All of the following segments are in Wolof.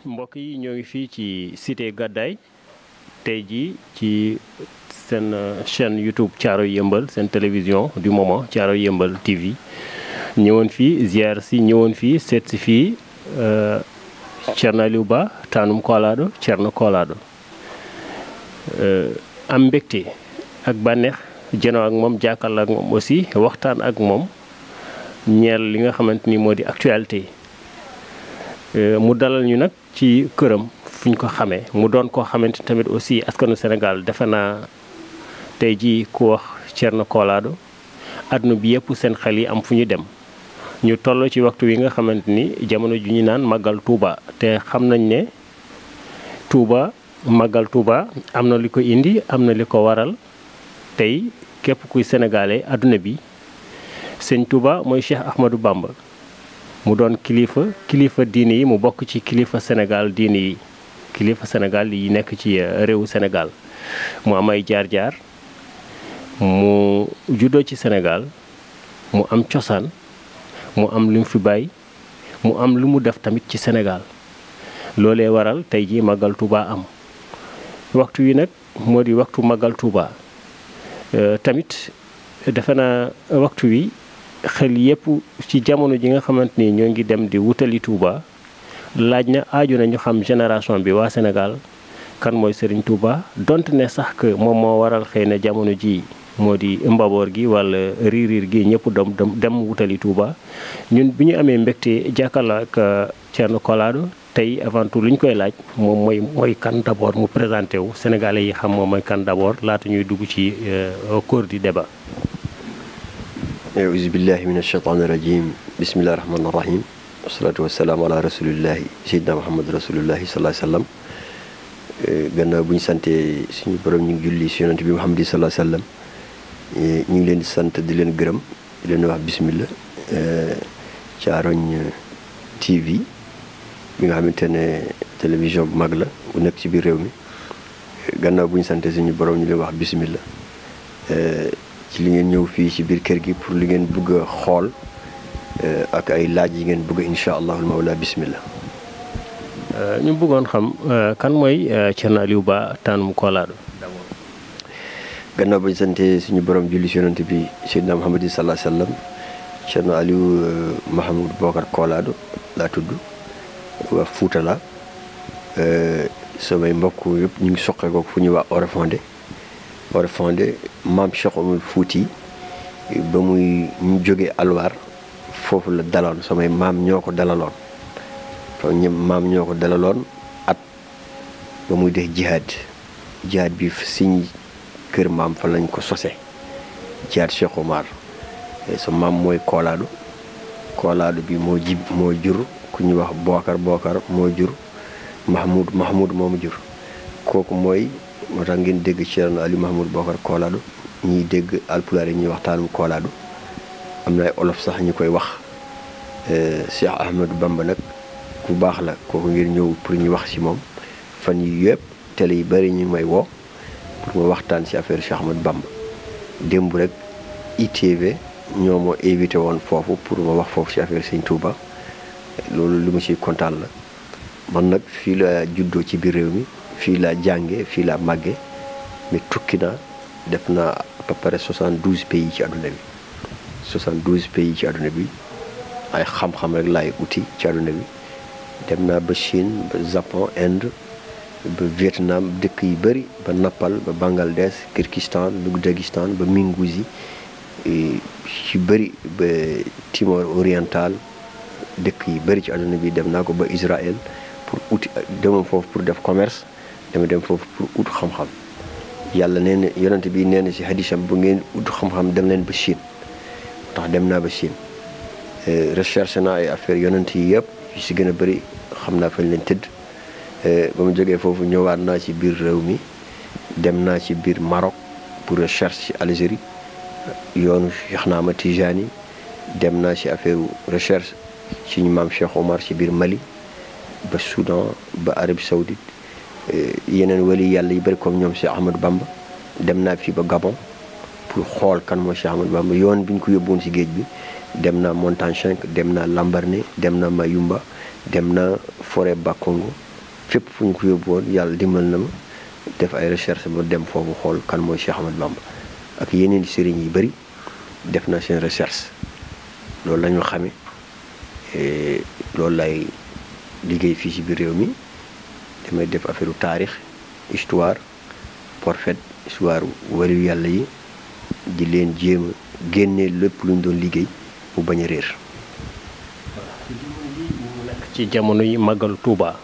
mbokk yi ñoo ngi fii ci cité Gàddaay tey jii ci seen chaîne YouTube Thiaroye Yeumbeul seen télévision du moment Thiaroye Yeumbeul TV ñëwoon fii ziar si ñëwoon fii seet si fii Thierno Aliou Ba Tanum Kolaɗo Thierno Kolaɗo am mbégte ak bànneex jënoo ak moom jàkkaarloo ak moom aussi waxtaan ak moom ñeel li nga xamante ni moo di actualité mu dalal ñu nag ci këram fu ñu ko xamee mu doon koo xamante tamit aussi askanu Sénégal defe naa tey jii ku wax Thierno Kolaɗo àdduna bi yëpp seen xel yi am fu ñu dem ñu toll ci waxtu wi nga xamante ni jamono ju ñu naan màggal Touba te xam nañ ne Touba màggal Touba am na li ko indi am na li ko waral tey képp kuy sénégalais àdduna bi sëñ Touba mooy Cheikh Ahmadou Bamba mu doon kilifa diine yi mu bokk ci kilifa Sénégal diine yi kilifa Sénégal yi nekk ci réewu Sénégal mu am ay jaar-jaar mu juddoo ci Sénégal mu am cosaan mu am lu mu fi bàyyi mu am lu mu def tamit ci Sénégal loolee waral tey jii màggal Touba am waxtu wi nag moo di waxtu màggal Touba tamit defe naa waxtu wi xel yëpp ci jamono ji nga xamante ni ñoo ngi dem di wutali Touba laaj na aaju na ñu xam génération bi waa Sénégal kan mooy Serigne Touba donte ne sax que moom moo waral xëy na jamono ji moo di mbaboor gi wala riir gi ñëpp dem wutali Touba ñun bi ñu amee mbégte jàkkaarloo ak Thierno Kolaɗo tey avant tout lu ñu koy laaj moom mooy kan d'abord mu présenté wu sénégalais yi xam moom mooy kan d'abord laata ñuy dugg ci cours du débat. auzu billahi min ashaytaani rajim bismillahi rahmaani rahim wasalaatu wasalaamu ala rasulillahi sayyidina muhammad rasulillahi sallallahu alayhi wasallam gannaaw bu ñu santee suñu borom ñu ngi julli si yonent bi muhammad sallallahu alayhi wasallam ñu ngi leen di sant di leen gërëm di leen wax bismillah Thiaroye TV bi nga xamante ne télévision bu mag la bu nekk ci biir réew mi gannaaw bu ñu santee suñu borom ñu leen wax bismillah ci li ngeen ñëw fii ci biir kër gi pour li ngeen bëgg a xool ak ay laaj yi ngeen bëgg incha allahul mawla bismillah. ñu bëggoon xam kan mooy Thierno Aliou Ba Tanum Kolaɗo. gannaaw ba ñu sante suñu borom julli si yonent bi Seydina Muhammad sallallahu alayhi wasallam Thierno Aliou Mahamadou Bocar Kolaɗo laa tudd waa Fuuta la samay mbokk yëpp ñu ngi soqeekoo fu ñuy wax Orefondé maam Cheikh Omar Fouti ba muy ñu jógee Alwaar foofu la daloon samay maam ñoo ko dalaloon to ñëpp maam ñoo ko dalaloon at ba muy def jihaad bi siñ kër maam fa lañ ko sose jihaad Cheikh Omar sa maam mooy Kolaɗo bi moo jur ku ñuy wax Bocar moo jur Mahmoud moomu jur kooku mooy moo tax ngeen dégg Thierno Aliou Mahamadou Bocar Kolaɗo ñiy dégg alpulaar yi ñuy wax Tanum Kolaɗo am na ay olof sax ñu koy wax Cheikh Ahmadou Bamba nag ku baax la kooku ngeen ñëw pour ñu wax ci moom fan yi yëpp télé yi bari ñu may woo pour ma waxtaan ci affaire Cheikh Ahmadou Bamba démb rek ITV ñoo ma invité woon foofu pour ma wax foofu ci affaire Sëñ Touba loolu lu ma ciy kontaan la man nag fii la juddoo ci biir réew mi fii laa jànge fii laa màgge mais tukki naa def naa à peu près 72 pays ci àdduna bi ay xam-xam rek laay uti ci àdduna bi dem naa ba Chine ba Japon Inde ba Vietnam dëkk yu bëri ba Napal ba Bangladesh Kyrgyzstan Ouzbékistan ba Minguzi ci bëri ba Timor oriental dëkk yi bëri ci àdduna bi dem naa ko ba Israël pour uti demoon foofu pour def commerce dama dem foofu pour ut xam-xam yàlla nee na yonent bi nee na ci hadisam bu ngeen ut xam-xam dem leen ba Chine tax dem naa ba Chine recherche naa ay affaire yonent yi yëpp yu ci gën a bëri xam naa fañ leen tëdd ba mu jógee foofu ñëwaat naa ci biir réew mi dem naa ci biir Maroc pour recherche ci Algérie yoonu Cheikh Ahmad Tijani dem naa ci affaire recherche ci ñu maam Cheikh Omar ci biir Mali ba Soudan ba Arabie Saoudite yeneen wali yàlla yu bëri comme ñoom Cheikh Ahmadou Bamba dem naa fii ba Gabon pour xool kan mooy Cheikh Ahmadou Bamba yoon bi ñu ko yóbbuwoon ci géej bi dem naa Montagne 5 dem naa Lambaréné dem naa Mayumba dem naa forêt Bakongo fépp fu ñu ko yóbbu woon yàlla dimbal na ma def ay recherche ba dem foofu xool kan mooy Cheikh Ahmadou Bamba ak yeneen sëriñ yi bëri def na seen recherche loolu la ñu xamee loolu lay liggéey fii ci biir réew mi damay def affaire taarix histoire prophète histoire waliyu yàlla yi di leen jéem a génne lépp lu ñu doon liggéey mu bañ a réer. mu nekk ci jamono yi màggal Touba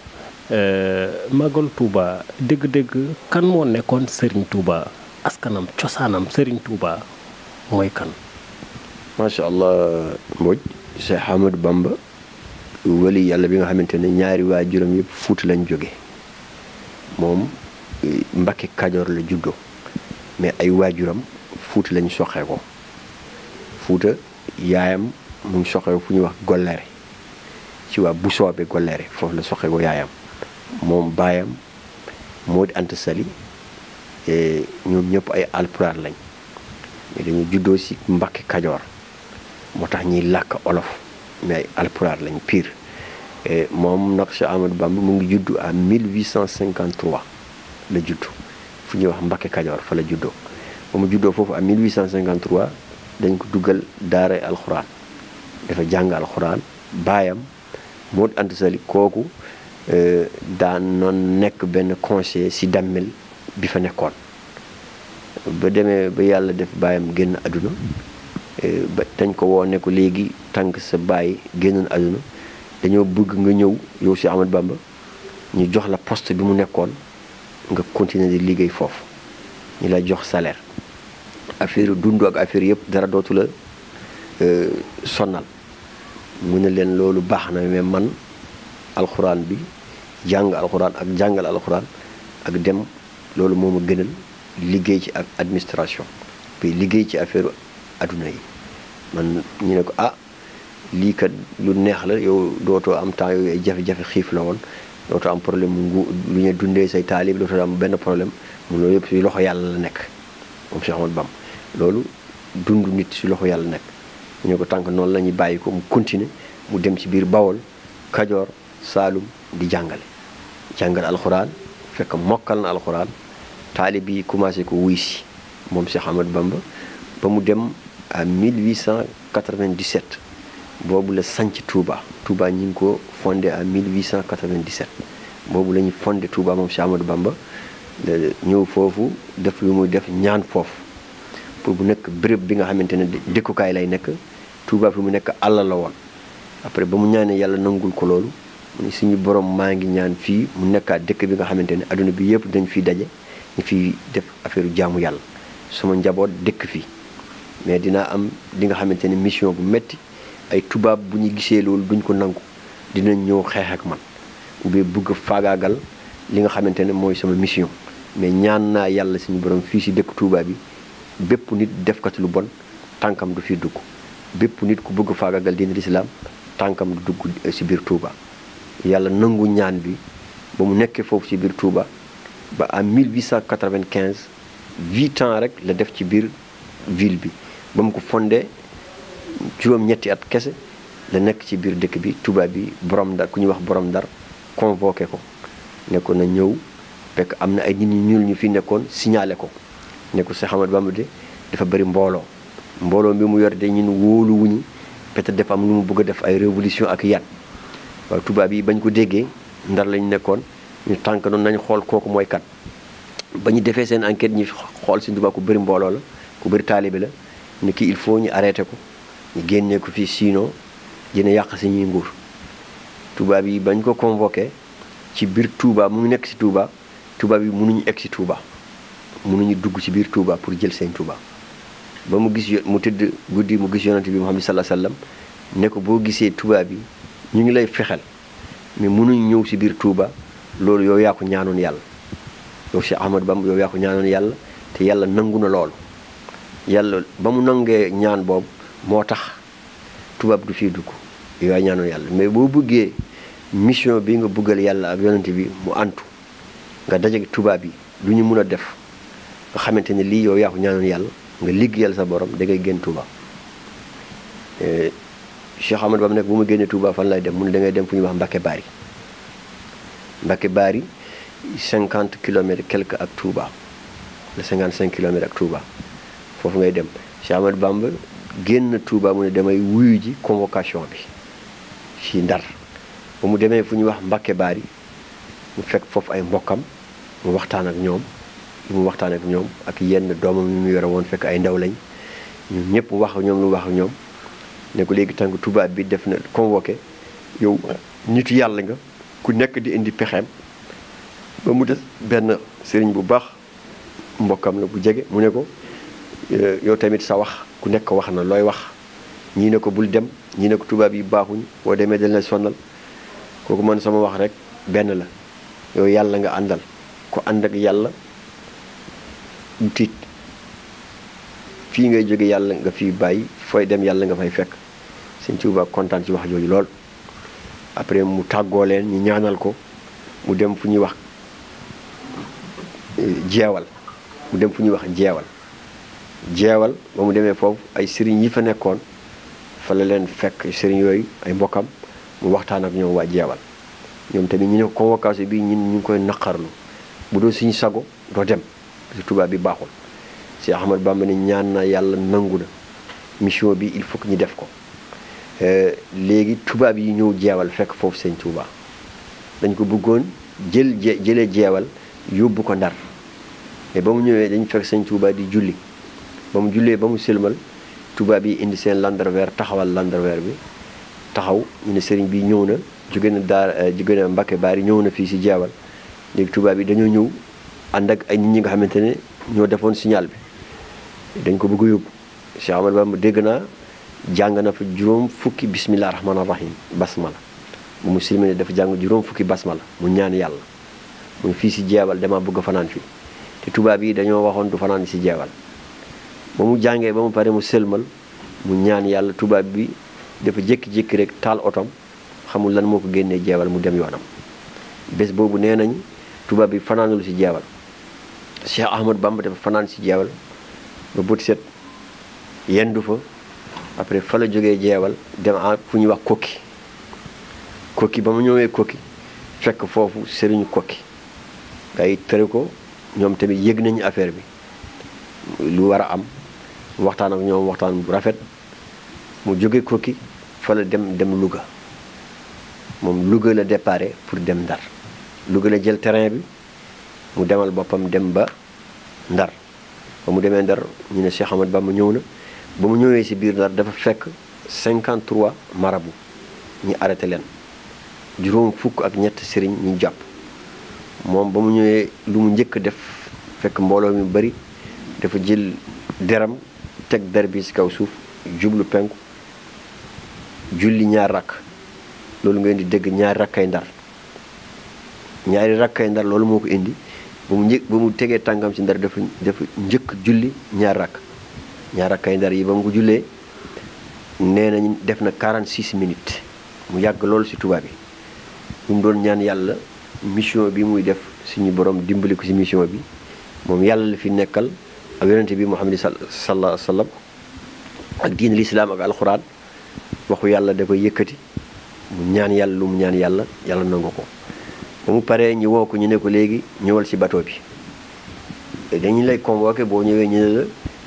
màggal Touba dëgg-dëgg kan moo nekkoon Serigne Touba askanam cosaanam Serigne Touba mooy kan. macha allah Mbodj Cheikh Ahmadou Bamba wali yàlla bi nga xamante ne ñaari waajuram yëpp Fuuta lañ jóge moom Mbakke Kajoor la juddoo mais ay waajuram Fuuta lañ soxee ko Fuuta yaayam mu ngi soxee fu ñuy wax Golléré ci waa Busoobe Golléré foofu la soxee ko yaayam moom baayam moo di Anta Sali ñoom ñëpp ay alpulaar lañ mais dañu juddoo ci Mbakke Kajoor moo tax ñuy làkk olof mais ay alpulaar lañ pire moom nag Cheikh Ahmadou Bamba mu ngi juddu à 1853 la juddu fu ñuy wax Mbakke Kajoor fa la juddoo ba mu juddoo foofu à 1853 dañ ko dugal daaray alxuraan dafa jàng alxuraan baayam moo Anta Sali kooku daan noon nekk benn conseiller ci dammel bi fa nekkoon ba demee ba yàlla def baayam génn àdduna ba dañ ko woo ne ko léegi tànk sa baay génnoon àdduna dañoo bëgg nga ñëw yow si Ahmadou Bamba ñu jox la poste bi mu nekkoon nga continuer di liggéey foofu ñu lay jox salaire affaire dund ak affaire yëpp dara dootu la sonal mu ne leen loolu baax na mais man alxuraan bi jàng alxuraan ak jàngal alxuraan ak dem loolu moo ma gënal liggéey ci ak administration puis liggéey ci affaire adduna yi man ñu ne ko lii kat lu neex la yow dootoo am temps yooyu ay jafe-jafe xiif la woon dootoo am problème mu lu ñu dundee say taalib dootoo am benn problème mu loolu yëpp si loxo yàlla la nekk moom Cheikh Ahmadou Bamba loolu dund nit si loxo yàlla nekk ñu ne ko tànk noonu la ñuy bàyyi ko mu continuer mu dem ci biir Bawol Kajoor Saalum di jàngale alxuraan fekk mokkal na alxuraan taalib yi commencé ko wuy si moom Cheikh Ahmadou Bamba ba mu dem à 1897 boobu la sanc Touba ñi ngi ko fondé à 1897 boobu la ñu fondé Touba moom Cheikh Ahmadou Bamba ñëw foofu def lu muy def ñaan foofu pour bu nekk béréb bi nga xamante ne dëkkukaay lay nekk Touba fi mu nekk àll la woon après ba mu ñaanee yàlla nangul ko loolu mu ne suñu borom maa ngi ñaan fii mu nekkaat dëkk bi nga xamante ne adduna bi yëpp dañ fiy daje ñu fiy def affaire jaamu yàlla sama njaboot dëkk fii mais dinaa am li nga xamante ne mission bu metti ay tubaab bu ñu gisee loolu duñ ko nangu dinañ ñëw xeex ak man ou bien bëgg faagaagal li nga xamante ne mooy sama mission mais ñaan naa yàlla suñu borom fii si dëkk Touba bi bépp nit defkat lu bon tànkam du fi dugg bépp nit ku bëgg faagaagal diine l'islam tànkam du dugg si biir Touba yàlla nangu ñaan bi ba mu nekkee foofu si biir Touba ba en 1895 8 ans rek la def ci biir ville bi ba mu ko fondé juróom-ñetti at kese la nekk ci biir dëkk bi Touba bi borom Ndar ku ñuy wax borom Ndar convoqué ko ne ko na ñëw fekk am na ay nit ñu ñuul ñu fi nekkoon signalé ko ne ko Cheikh Ahmadou Bamba de dafa bëri mbooloo bi mu yor de ñun wóolu wuñu peut-être dafa am lu mu bëgg a def ay révolution ak yat waaw tubaab yi bañ ko déggee Ndar lañu nekkoon ñu tànk noonu nañu xool kooku mooy kat ba ñu defee seen enquête ñu xool si Touba ku bëri mbooloo la ku bëri taalibe la ne kii il faut ñu arrêté ko ñu génnee ko fii sinon dina yàq si ñuy nguur tubaab yi bañ ko convoqué ci biir Touba mu ngi nekk si Touba tubaab yi mënuñu egg si Touba mënuñu dugg ci biir Touba pour jël seen Touba ba mu gis mu tëdd guddi mu gis yonante bi Muhammad sallallahu alayhi wasallam ne ko boo gisee tubaab yi ñu ngi lay fexel mais mënuñu ñëw si biir Touba loolu yow yaa ko ñaanoon yàlla yow Cheikh Ahmadou Bamba yow yaa ko ñaanoon yàlla te yàlla nangu na loolu yàlla ba mu nangee ñaan boobu moo tax tubaab du fii dugg yow yaa ñaanoon yàlla mais boo bëggee mission bi nga bëggal yàlla ak yonante bi mu antu nga daje tubaab yi lu ñu mun a def nga xamante ne lii yow yaa ko ñaanoon yàlla nga liggéeyal sa borom da ngay génn Touba Cheikh Ahmadou Bamba nag bu mu génnee Touba fan lay dem mu ne da ngay dem fu ñuy wax Mbacké Bari Mbacké Bari 50 kilomètres quelque ak Touba le 55 kilomètres ak Touba foofu ngay dem Cheikh Ahmadou Bamba génn Touba mu ne damay wuyu ji convocation bi ci Ndar ba mu demee fu ñuy wax Mbacké Bari mu fekk foofu ay mbokkam mu waxtaan ak ñoom ak yenn doomam yu mu yore woon fekk ay ndaw lañ ñun ñëpp wax ñoom lu wax ak ñoom ne ko léegi tànk tubaab bi def na convoqué yow nitu yàlla nga ku nekk di indi pexeem ba mu des benn sëriñ bu baax mbokkam la bu jege mu ne ko yow tamit sa wax ku nekk wax na looy wax ñii ne ko bul dem ñii ne ko tubaab yi baaxuñ boo demee dañ la sonal kooku man sama wax rek benn la yow yàlla nga àndal ku ànd ak yàlla du tiit fii ngay jóge yàlla nga fi bàyyi fooy dem yàlla nga fay fekk Sëñ Tuubaa kontaan ci wax jooju lool après mu tàggoo leen ñu ñaanal ko mu dem fu ñuy wax jeewal jeewal ba mu demee foofu ay sëriñ yi fa nekkoon fa la leen fekk sëriñ yooyu ay mbokkam mu waxtaan ak ñoom waa jeewal ñoom tamit ñu ne convocation bi ñun ñu ngi koy naqarlu bu doo suñu sago doo dem parce que tubaab bi baaxul Cheikh Ahmadou Bamba ne ñaan na yàlla nangu na mission bi il faut que ñu def ko léegi tubaab yi ñëw jeewal fekk foofu Sëñ Tuubaa dañ ko bëggoon jëlee jeewal yóbbu ko Ndar mais ba mu ñëwee dañ fekk Sëñ Tuubaa di julli ba mu jullee ba mu sëlmal tubaab yi indi seen landerweer taxawal landerweer bi taxaw ñu ne sëriñ bi ñëw na jóge na Mbacké Bari ñëw na fii si jeewal léegi tubaab yi dañoo ñëw ànd ak ay nit ñi nga xamante ne ñoo defoon signal bi dañ ko bëgg a yóbbu Cheikh Ahmadou Bamba dégg naa jàng na fa juróom fukki bismillah rahmaani rahim basmala bu mu silmine dafa jàng juróom fukki basmala mu ñaan yàlla mu fii si jeewal dama bëgg a fanaan fii te tubaab yi dañoo waxoon du fanaan si jeewal ba mu jàngee ba mu pare mu sëlmal mu ñaan yàlla tubaab bi dafa jékki-jékki rek taal otom xamul lan moo ko génnee jeewal mu dem yoonam bés boobu nee nañ tubaab bi fanaanul si jeewal Cheikh Ahmadou Bamba dafa fanaan si jeewal ba bët set yendu fa après fa la jógee jeewal dem fu ñuy wax kokki ba mu ñëwee kokki fekk foofu sëriñu kokki ngay tere ko ñoom tamit yëg nañu affaire bi lu war a am waxtaan ak ñoom waxtaan bu rafet mu jóge kokki fa la dem Louga moom Louga la déparé pour dem Ndar Louga la jël terrain bi mu demal boppam dem ba Ndar ba mu demee Ndar ñu ne Cheikh Ahmadou Bamba ñëw na ba mu ñëwee si biir Ndar dafa fekk 53 marabout ñu arrêté leen juróom fukk ak ñett sëriñ ñu jàpp moom ba mu ñëwee lu mu njëkk def fekk mbooloo mi bari dafa jël deram teg der bi si kaw suuf jublu penku julli ñaar rakk loolu ngeen di dégg ñaari rakkay Ndar loolu moo ko indi ba mu tegee tànkam ci Ndar dafa njëkk julli ñaar rakkay Ndar yi ba mu ko jullee nee nañ def na 46 minutes mu yàgg loolu ci tubaab bi mu doon ñaan yàlla mission bi muy def suñu borom dimbali ko ci mission bi moom yàlla la fi nekkal ak yonente bi Muhammad sallallahu alayhi wa sallam ak diin lislaam ak alxuraan waxu yàlla da koy yëkkati mu ñaan yàlla lu mu ñaan yàlla nangu ko ba mu paree ñu woo ko ñu ne ko léegi ñëwal ci bateau bi dañu lay convoqué boo ñëwee ñu ne la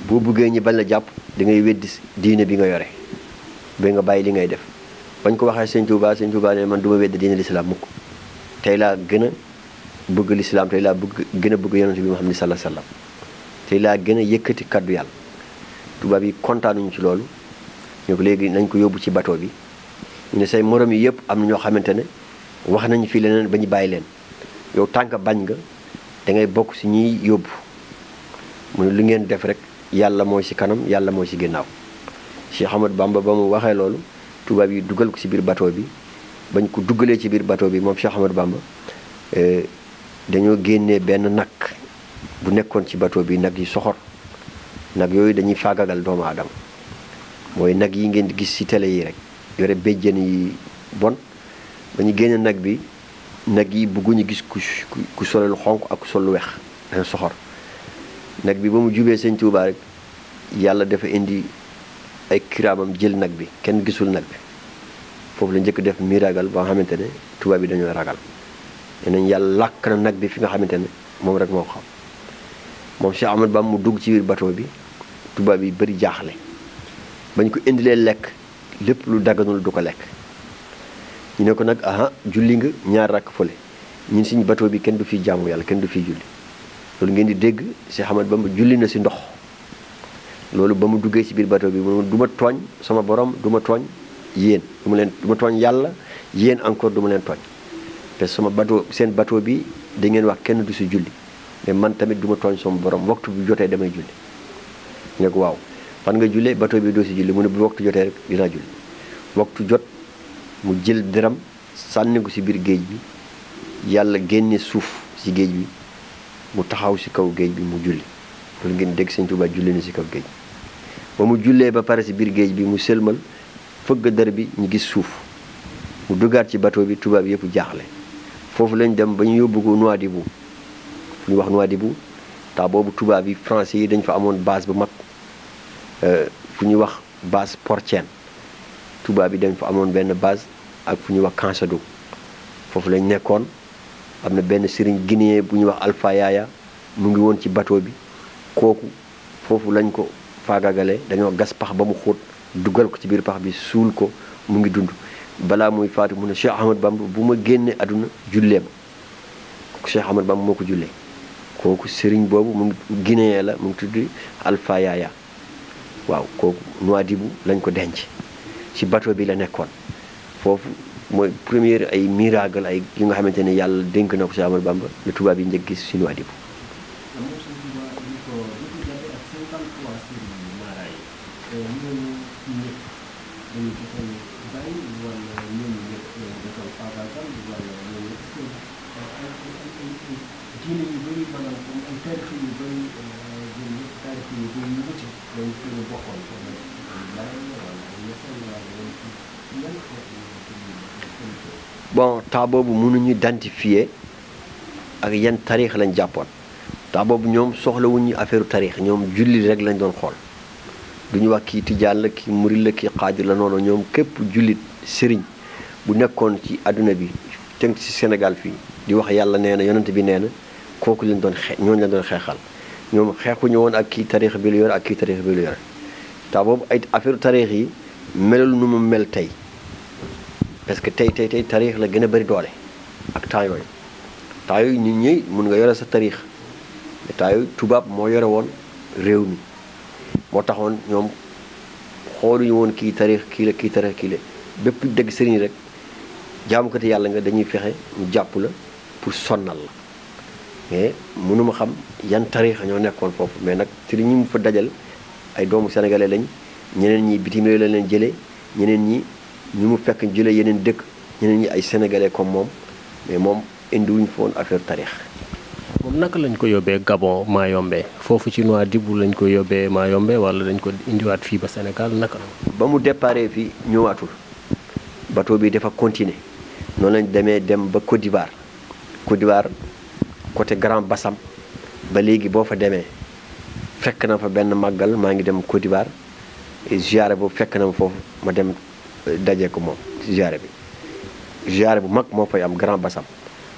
boo buggee ñi bañ la jàpp da ngay weddi diine bi nga yore ba nga bàyyi li ngay def bañ ko waxee Sëñ Tuubaa ne man du ma weddi diine lislaam mukk tey laa gën a bëgg lislaam tey laa gën a bëgg yonente bi Muhammad sallallahu alayhi wa sallam tey laa gën a yëkkati kaddu yàlla tubaab yi kontaanuñu ci loolu ñu ko léegi nañ ko yóbbu ci bateau bi ñu ne say morom yi yëpp am na ñoo xamante ne wax nañu fii leneen ba ñu bàyyi leen yow tànk bañ nga da ngay bokk si ñuy yóbbu mu ne lu ngeen def rek yàlla mooy si kanam yàlla mooy si ginnaaw Cheikh Ahmadou Bamba ba mu waxee loolu tubaab yi dugal ko si biir bateau bi bañ ko duggalee ci biir bateau bi moom Cheikh Ahmadou Bamba dañoo génnee benn nag bu nekkoon ci bateau bi nag yi soxor nag yooyu dañuy faagagal doomu aadama mooy nag yi ngeen di gis ci télé yi rek yore béjjën yi bon ba ñu génne nag bi nag yi bëgguñu gis ku sol lu xonq ak ku sol lu weex dafa soxor nag bi ba mu jubee Sëñ Tuubaa rek yàlla dafa indi ay kiraamam jël nag bi kenn gisul nag bi foofu la njëkk def miracle ba nga xamante ne tubaab bi dañoo ragal nee nañ yàlla làkk na nag bi fi nga xamante ne moom rek moo ko xam moom Cheikh Ahmadou Bamba mu dugg ci biir bateau bi tubaab yi bëri jaaxle bañ ko indilee lekk lépp lu daganul du ko lekk ñu ne ko nag aha julli nga ñaar rakk fële ñun suñu bateau bi kenn du fi jaamu yàlla kenn du fi julli loolu ngeen di dégg Cheikh Ahmadou Bamba julli na si ndox loolu ba mu duggee ci biir bateau bi mu du ma tooñ sama borom du ma tooñ yéen du ma tooñ yàlla yéen encore du ma leen tooñ parce que sama bateau seen bateau bi da ngeen wax kenn du si julli mais man tamit du ma tooñ sama borom waxtu bu jotee damay julli ñu ne ko waaw fan nga jullee bateau bi doo si julli mu ne bu waxtu jotee rek dinaa julli waxtu jot mu jël deram sànni ko si biir géej bi yàlla génne suuf si géej bi mu taxaw si kaw géej bi mu julli loolu ngeen dégg Sëñ Tuubaa julli na si kaw géej ba mu jullee ba pare si biir géej bi mu sëlmal fëgg der bi ñu gis suuf mu duggaat ci bateau bi tubaab yëpp jaaxle foofu lañ dem ba ñu yóbbu ko Nouadhibou fu ñu wax Nouadhibou taa boobu tubaab yi français yi dañ fa amoon base bu mag fu ñuy wax base portienne tubaab yi dañ fa amoon benn base ak fu ñuy wax Kansadou foofu lañ nekkoon am na benn sëriñ guinéen bu ñuy wax Alpha Yaya mu ngi woon ci bateau bi kooku foofu lañ ko faagagalee dañoo gas pax ba mu xóot dugal ko ci biir pax bi suul ko mu ngi dund balaa muy faatu mu ne Cheikh Ahmadou Bamba bu ma génnee àdduna jullee ma kooku Cheikh Ahmadou Bamba moo ko jullee kooku sëriñ boobu mu ngi guinéen la mu ngi tudd Alpha Yaya waaw kooku Nouadhibou lañ ko denc ci bateau bi la nekkoon foofu mooy première ay miracle ay yi nga xamante ne yàlla dénk na ko Cheikh Ahmadou Bamba lu tubaab yi njëkk gis ci Nouadhibou bon temps boobu mënuñu identifier ak yan tarix lañ jàppoon temps boobu ñoom soxlawuñu affaire tarix ñoom julli rek lañ doon xool duñu wax kii tijaan la kii murid la kii xaadir la noonu ñoom képp jullit sëriñ bu nekkoon ci àdduna bi tënk ci Sénégal fii di wax yàlla nee na yonent bi nee na kooku lañ doon ñooñu lañ doon xeexal ñoom xeexuñu woon ak kii tarix bi lu yore ak kii tarix bi lu yore temps boobu ay affaire tarix yi melul nu mu mel tey parce que tey tarix la gën a bëri doole ak temps yooyu nit ñi mun nga yore sa tarix mais temps yooyu tubaab moo yore woon réew mi moo taxoon ñoom xooluñu woon kii tarix kii la kii tarix kii la bépp dëgg sëriñ rek jaamukati yàlla nga dañuy fexe ñu jàpp la pour sonnal la mais mënuma xam yan tarix ñoo nekkoon foofu mais nag sëriñ ñi mu fa dajal ay doomu sénégalais lañ ñeneen ñi bitim réew la leen jëlee ñeneen ñi ñu mu fekk jëlee yeneen dëkk ñeneen ñi ay sénégalais comme moom mais moom indiwuñ foon affaire tarix. moom naka lañ ko yóbbee Gabon Mayombe foofu ci Nouadhibou lañ ko yóbbee Mayombe wala dañ ko indiwaat fii ba Sénégal naka la. ba mu déparé fii ñëwaatul bateau bi dafa continuer noonu lañ dem ba Côte d'Ivoire côté Grand Bassam ba léegi boo fa demee fekk na fa benn màggal maa ngi dem Côte d'Ivoire ziyaare boobu fekk na ma foofu ma dem daje ko moom ziyaare bu mag moo fay am Grand Bassam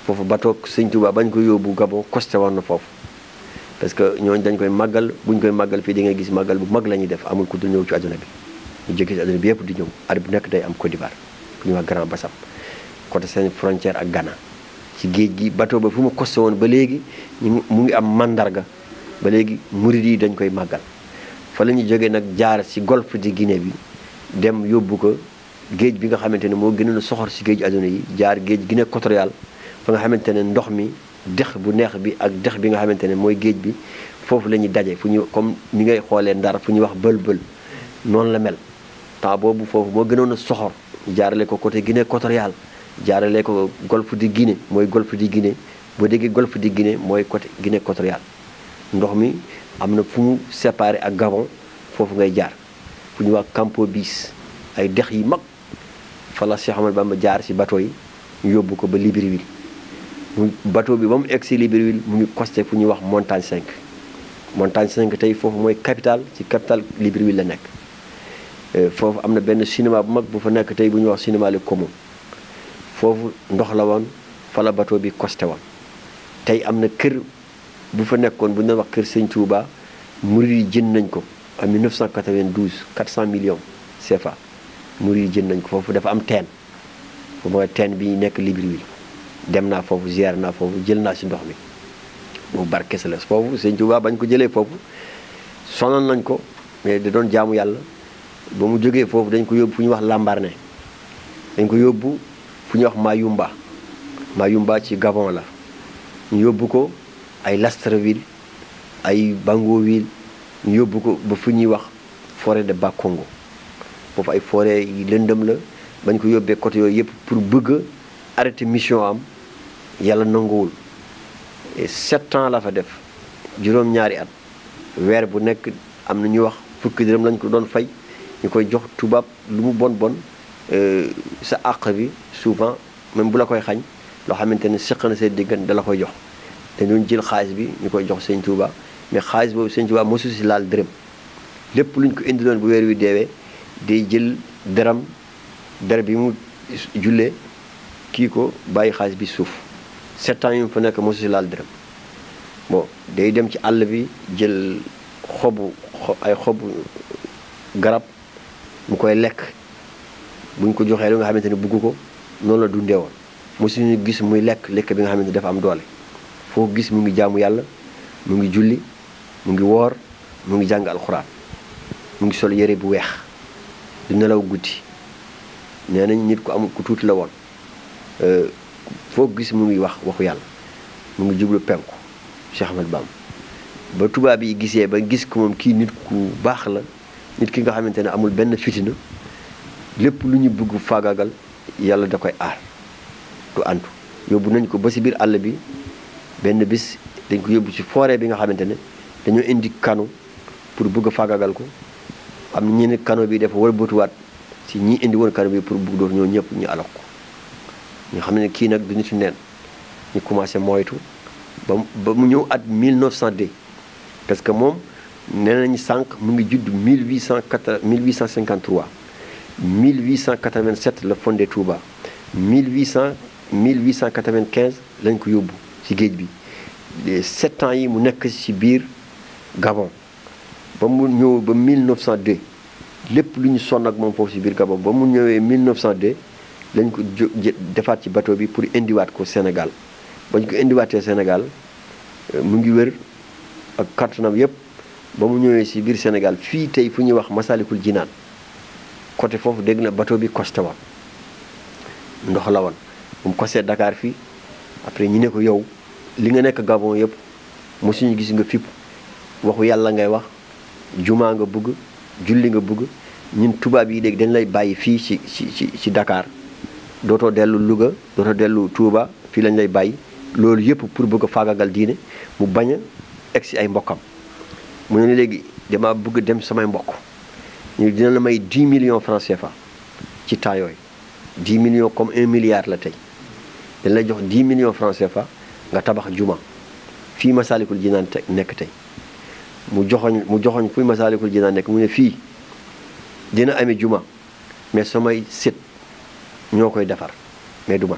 foofu bateau Sëñ Tuubaa bañ ko yóbbu Gabon costé woon na foofu parce que ñooñu dañ koy màggal buñ koy màggal fii di ngay gis màggal bu mag la ñuy def amul ku dul ñëw ci àdduna bi ñu jóge ci àdduna bi yëpp di ñëw at bu nekk day am Côte d'Ivoire bu ñuy wax Grand Bassam côté seen frontière ak Ghana ci géej gi bateau ba fu mu costé woon ba léegi mu ngi am mandarga ba léegi murid yi dañ koy màggal fa la ñuy jógee nag jaar ci golfe de Guinée bi dem yóbbu ko géej bi nga xamante ne moo gënoon a soxor ci géej àdduna yi jaar géej Guinée équatoriale fa nga xamante ne ndox mi dex bu neex bi ak dex bi nga xamante ne mooy géej bi foofu la ñuy daje fu ñu comme ni ngay xoolee Ndar fu ñuy wax bël-bël noonu la mel temps boobu foofu moo gënoon a soxor jaarale ko côté Guinée équatoriale jaarale ko golfe de Guinée mooy golfe de Guinée boo déggee golfe de Guinée mooy côté Guinée équatoriale ndox mi am na fu mu séparé ak Gabon foofu ngay jaar fu ñuy wax Campo Bis ay dex yi mag fa la Cheikh Ahmadou Bamba jaar ci bateau yi ñu yóbbu ko ba Libreville mu bateau bi ba mu egg ci Libreville mu ngi costé fu ñuy wax Montagne 5 Montagne 5 tey foofu mooy capitale ci capitale Libreville la nekk foofu am na benn cinéma bu mag bu fa nekk tey bu ñuy wax cinéma Le Como foofu ndox la woon fa la bateau bi costé woon tey am na kër bu fa nekkoon bu ñu doon wax kër Sëñ Touba murid yi jënd nañ ko en 1992 400 millions CFA murid yi jënd nañ ko foofu dafa am teen bu mooy teen bi nekk Libreville dem naa foofu ziar naa foofu jël naa si ndox mi boobu barkes la foofu Sëñ Touba bañ ko jëlee foofu sonal nañ ko mais da doon jaamu yàlla ba mu jógee foofu dañ ko yóbbu fu ñuy wax Lambaréné dañ ko yóbbu fu ñuy wax Mayumba ci Gabon la ñu yóbbu ko ay Libreville ay Bangoville ñu yóbbu ko ba fu ñuy wax forêt de Bakongo foofu ay forêt yi lëndëm la bañ ko yóbbee côté yooyu yëpp pour bëgg a arrêter mission am yàlla nanguwul et 7 ans la fa def juróom-ñaari at weer bu nekk am na ñuy wax fukki dërëm lañ ko doon fay ñu koy jox tubaab lu mu bon sa àq bi souvent même bu la koy xañ loo xamante ne seq na seen diggante da la koy jox te ñun jël xaalis bi ñu koy jox Sëñ Touba mais xaalis boobu Sëñ Touba mosu si laal dërëm lépp luñ ko indiloon bu weer wi deewee day jël der bi mu jullee kii ko bàyyi xaalis bi suuf 7 ans yu mu fa nekk mosu si laal dërëm bon day dem ci àll bi jël ay xobu garab mu koy lekk buñ ko joxee lu nga xamante ne bugg ko noonu la dundee woon mosuñu gis muy lekk bi nga xamante ne dafa am doole foo gis mu ngi jaamu yàlla mu ngi julli mu ngi woor mu ngi jàng alxuraan mu ngi sol yére bu weex du nelaw guddi nee nañ nit ku amul ku tuuti la woon foo gis mu ngi wax waxu yàlla mu ngi jublu penku Cheikh Ahmed Bamba ba tubaab yi gisee ba gis ko moom kii nit ku baax la nit ki nga xamante ne amul benn fitina lépp lu ñu bëgg faagaagal yàlla da koy aar du antu yóbbu nañ ko ba si biir àll bi benn bis dañ ko yóbbu ci forêt bi nga xamante ne dañoo indi kano pour bëgg a faagaagal ko am na ñeneen kano bi dafa war a bëtuwaat si ñi indi woon kano bi pour bëgg door ñoo ñëpp ñu alal ko ñu xam ne kii nag du nitu neen ñu commencé moytu ba mu ñëw at 1902 parce que moom nee nañu sànq mu ngi judd 1853 1887 la fondé Touba 1895 lañ ko yóbbu ci géej bi 7 ans yi mu nekk ci biir Gabon ba mu ñëw ba 1902 lépp lu ñu sonn ak moom foofu ci biir Gabon ba mu ñëwee 1902 lañ ko defaat ci bateau bi pour indiwaat ko Sénégal bañ ko indiwaatee Sénégal mu ngi wër ak kattanam yépp ba mu ñëwee ci biir Sénégal fii tey fu ñuy wax Masalikul Jinaan côté foofu dégg na bateau bi costé woon ndox la woon bu mu costé Dakar fii après ñu ne ko yow li nga nekk Gabon yépp mosuñu gis nga fipp waxu yàlla ngay wax jumaa nga bëgg julli nga bëgg ñun tubaab yi léegi dañ lay bàyyi fii ci Dakar dootoo dellu Louga dootoo dellu Touba fii lañ lay bàyyi loolu yépp pour bëgg a faagagal diine mu bañ a egg si ay mbokkam mu ne léegi dama bëgg dem samay mbokk ñu dina la may 10 millions francs CFA ci temps yooyu 10 millions comme 1 milliard la tey dañ lay jox 10 millions francs CFA nga tabax juma fii Masalikul Jinaan nekk tey mu joxoñ fuy Masalikul Jinaan nekk mu ne fii dina amee juma mais samay sët ñoo koy defar mais du man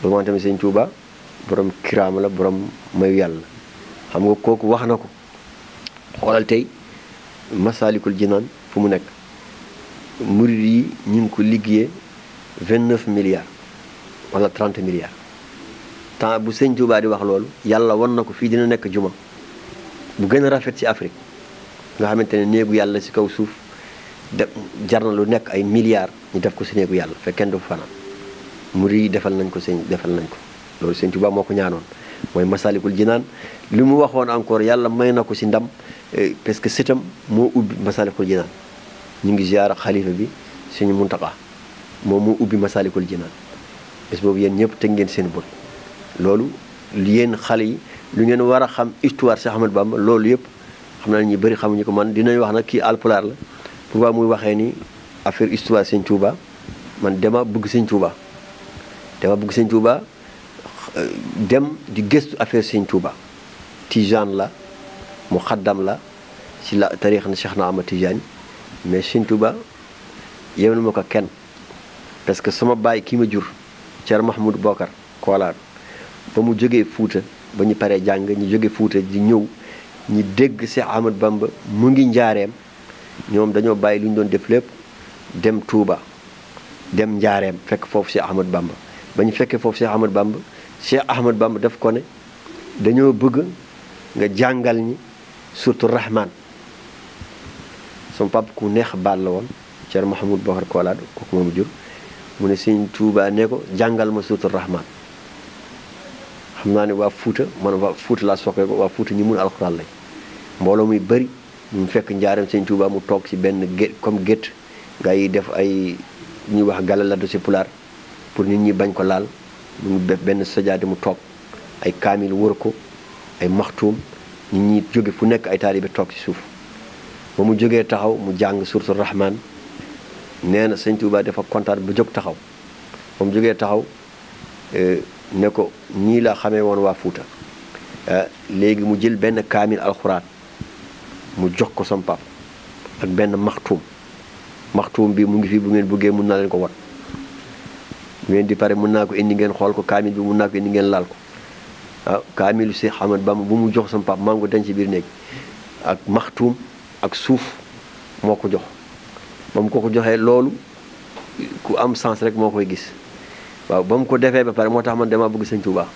loolu moom tamit Sëñ Tuuba borom kiraama la borom mayu yàlla xam nga kooku wax na ko xoolal tey Masalikul Jinaan fu mu nekk murid yi ñu ngi ko liggéeyee 29 milliards wala 30 milliards temps bu Sëñ Tuuba di wax loolu yàlla wan na ko fii dina nekk juma bu gën a rafet ci Afrique nga xamante ne néegu yàlla ci kaw suuf jar na lu nekk ay milliards ñu def ko ci néegu yàlla fekk kenn du fanaan murid yi defal nañ ko loolu Sëñ Tuuba moo ko ñaanoon mooy Masalikul Jinaan li mu waxoon encore yàlla may na ko ci ndam parce que sëtam moo ubbi Masalikul Jinaan ñu ngi ziyaara xalifa bi Sëñ Muntaxa moom moo ubbi Masalikul Jinaan bés boobu yéen ñëpp teg ngeen seen bët loolu yéen xale yi lu ngeen war a xam histoire Cheikh Ahmadou Bamba loolu yëpp xam naa ñu bëri xamuñu ko man dinañ wax nag kii alpulaar la pourquoi muy waxee ni affaire histoire Sëñ Tuuba man dama bëgg Sëñ Tuuba dem di gëstu affaire Sëñ Tuuba tijaan la mu xaddam la ci la tariix na Cheikh na Ahmad Tijaan mais Sëñ Tuuba yéen ma ko kenn parce que sama baay kii ma jur Thierno Mahmoud Bokar Koolaar ba mu jógee Fuuta ba ñu paree jàng ñu jóge Fuuta di ñëw ñi dégg Cheikh Ahmad Bamba mu ngi njaareem ñoom dañoo bàyyi lu ñu doon def lépp dem Touba dem njaareem fekk foofu Cheikh Ahmad Bamba ba ñu fekkee foofu Cheikh Ahmad Bamba daf ko ne dañoo bëgg nga jàngal ñi surtout Rahman sama papa ku neex baat la woon Cheikh Mahamoud Bokhar Kolaad kooku moomu jur mu ne Sëñ Touba ne ko jàngal ma surtout Rahman xam naa ne waa Fuuta man waa Fuuta laa soxee ko waa Fuuta ñu mun alxuraan lañ mbooloo muy bëri ñu fekk njaareem Sëñ Touba mu toog ci benn gét comme gétt gaa yi def ay ñuy wax galalado si pulaar pour nit ñi bañ ko laal mu ngi def benn sajaade mu toog ay kaamil wër ko ay maxtuum nit ñi jóge fu nekk ay taalibe toog ci suuf ba mu jógee taxaw mu jàng suuratu Rahmaan nee na Sëñ Touba dafa kontaan ba jóg taxaw ba mu jógee taxaw ne ko ñii la xamee woon waa Fuuta léegi mu jël benn kaamil alxuraan mu jox ko sam pap ak benn maxtuum bi mu ngi fi bu ngeen bëggee mun naa leen ko wat bu ngeen di pare mun naa ko indi ngeen xool ko kaamil bi mun naa ko indi ngeen laal ko waaw kaamilu Cheikh Ahmad Bamba bu mu jox sam pap maa ngi ko denc ci biir néeg ak maxtuum ak suuf moo ko jox ba mu ko joxee loolu ku am sens rek moo koy gis waaw ba mu ko defee ba pare moo tax man dama bëgg Sëñ Tuubaa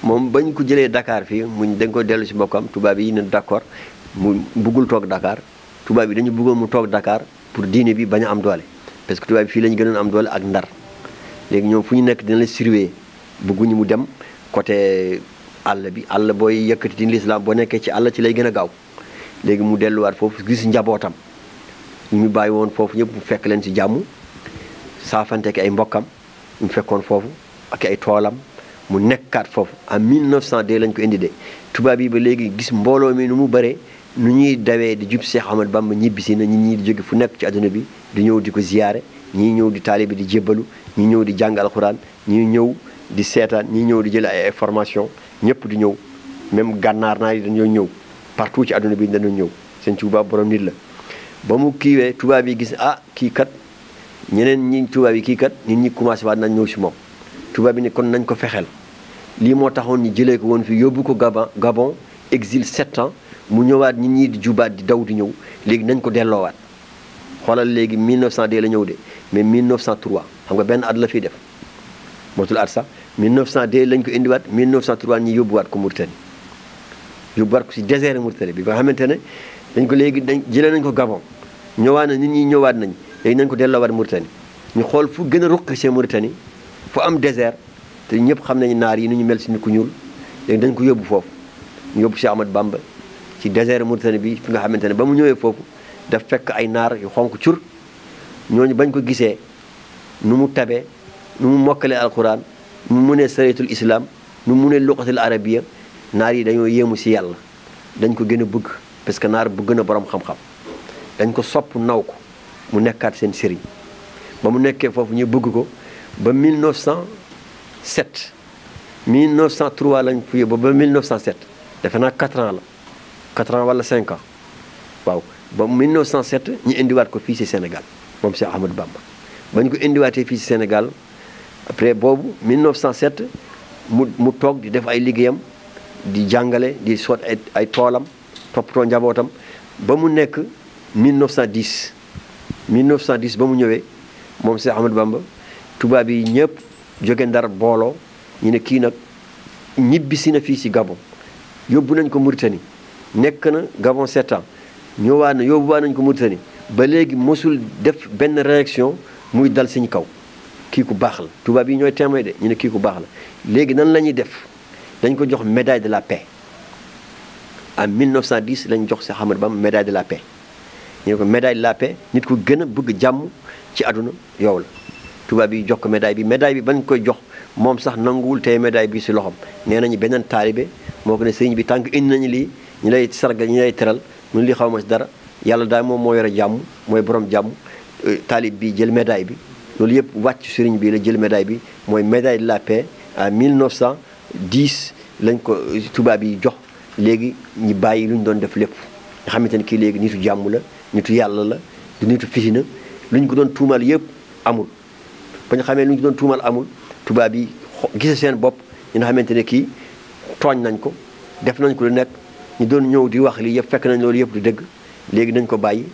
moom bañ ko jëlee Dakar fii muñ dañ ko dellu si bokkam tubaab yi ne d'accord mu buggul toog Dakar tubaab yi dañu bëggoon mu toog Dakar pour diine bi bañ a am doole parce que tubaab bi fii lañu gënoon am doole ak Ndar léegi ñoom fu ñu nekk dina la surveiller bëgguñu mu dem côté àll bi àll booy yëkkati diine l'islam boo nekkee ci àll ci lay gën a gaaw léegi mu delluwaat foofu gis njabootam ñu mu bàyyi woon foofu ñëpp mu fekk leen ci jàmm saafante ak ay mbokkam mu fekkoon foofu ak ay toolam mu nekkaat foofu en 1902 lañ ko indi de tubaab yi ba léegi gis mbooloo mi nu mu bëree nu ñuy dawee di jub Cheikh Ahmad Bamba ñibbisi na ñi di jóge fu nekk ci àdduna bi di ñëw di ko ziyaare ñii ñëw di taalibe di jébbalu ñii ñëw di jàng alxuraan ñii ñëw di seetaan ñii ñëw di jël ay information ñëpp di ñëw même gànnaar naa yi dañoo ñëw partout ci àdduna bi dañoo ñëw Sëñ Tuubaa borom nit la ba mu kiiwee tubaab yi gis kii kat ñeneen ñi tubaab yi kii kat nit ñi commencé waat nañ ñëw si moom tubaab yi ne kon nañ ko fexeel lii moo taxoon ñu jëlee ko woon fi yóbbu ko Gabon exil 7 ans mu ñëwaat nit ñi di jubaat di daw di ñëw léegi nañ ko delloowaat xoolal léegi 1902 la ñëw de mais 1903 xam nga benn at la fiy def mootul at sax 1902 lañ ko indiwaat 1903 ñi yóbbuwaat ko Mauritanie yóbbuwaat ko si désert Mauritanie bi nga xamante ne dañ ko léegi jëlee nañ ko Gabon ñëwaat na nit ñi ñëwaat nañ léegi nañ ko delloowaat Mauritanie ñu xool fu gën a ruqi see Mauritanie fu am désert te ñëpp xam nañu naar yi nu ñu mel si nit ku ñuul léegi dañ ko yóbbu foofu ñu yóbbu Cheikh Ahmad Bamba ci désert Mauritanie bi fi nga xamante ne ba mu ñëwee foofu daf fekk ay naar yu xonk cur ñooñu bañ ko gisee nu mu tabee nu mu mokkalee alquran nu mu munee sariyatul islam nu mu munee luqatul arabiya naar yi dañoo yéemu si yàlla dañ ko gën a bëgg parce que naar bëgg na borom xam-xam dañ ko sopp naw ko mu nekkaat seen sëriñ ba mu nekkee foofu ñu bëgg ko ba 1907 1903 lañ fi ba 1907 defe naa 4 ans la 4 ans wala 5 ans waaw ba 1907 ñu indiwaat ko fii ci Sénégal moom Cheikh Ahmadou Bamba ba ñu ko indiwaatee fii ci Sénégal après boobu 1907 mu toog di def ay liggéeyam di jàngale di soot ay toolam toppatoo njabootam ba mu nekk 1910 ba mu ñëwee moom Cheikh Ahmadou Bamba tubaab yi ñëpp jóge Ndar booloo ñu ne kii nag ñibbisi na fii ci Gabon yóbbu nañ ko Mauritanie nekk na Gabon 7 ans yóbbuwaat nañ ko Mauritanie ba léegi mosul def benn réaction muy dal suñu kaw kii ku baax la tubaab yi ñooy témoin de ñu ne kii ku baax la léegi nan la ñuy def dañ ko jox médaille de la paix en 1910 lañ jox Cheikh Ahmadou Bamba médaille de la paix ñu ne ko médaille de la paix nit ku gën a bëgg jàmm ci àdduna yow la tubaab yi jox ko médaille bi bañ koy jox moom sax nanguwul tey médaille bi si loxom nee nañu beneen taalibe moo ko ne sëriñ bi tànk indi nañu lii ñu lay sargal ñu lay teral mun li xaw ma si dara yàlla daal moom moo yore jàmm mooy borom jàmm taalib bi jël médaille bi loolu yëpp wàcc sëriñ bi la jël médaille bi mooy médaille de la paix en 1910 lañ ko tubaab yi jox léegi ñi bàyyi lu ñu doon def lépp nga xamante ne kii léegi nitu jàmm la nitu yàlla la du nitu fitina lu ñu ko doon tuumal yëpp amul ba ñu xamee lu ñu ko doon tuumal amul tubaab yi gise seen bopp ñu nga xamante ne kii tooñ nañ ko def nañ ko lu nekk ñu doon ñëw di wax lii yëpp fekk nañ loolu yëpp du dëgg léegi nañ ko bàyyi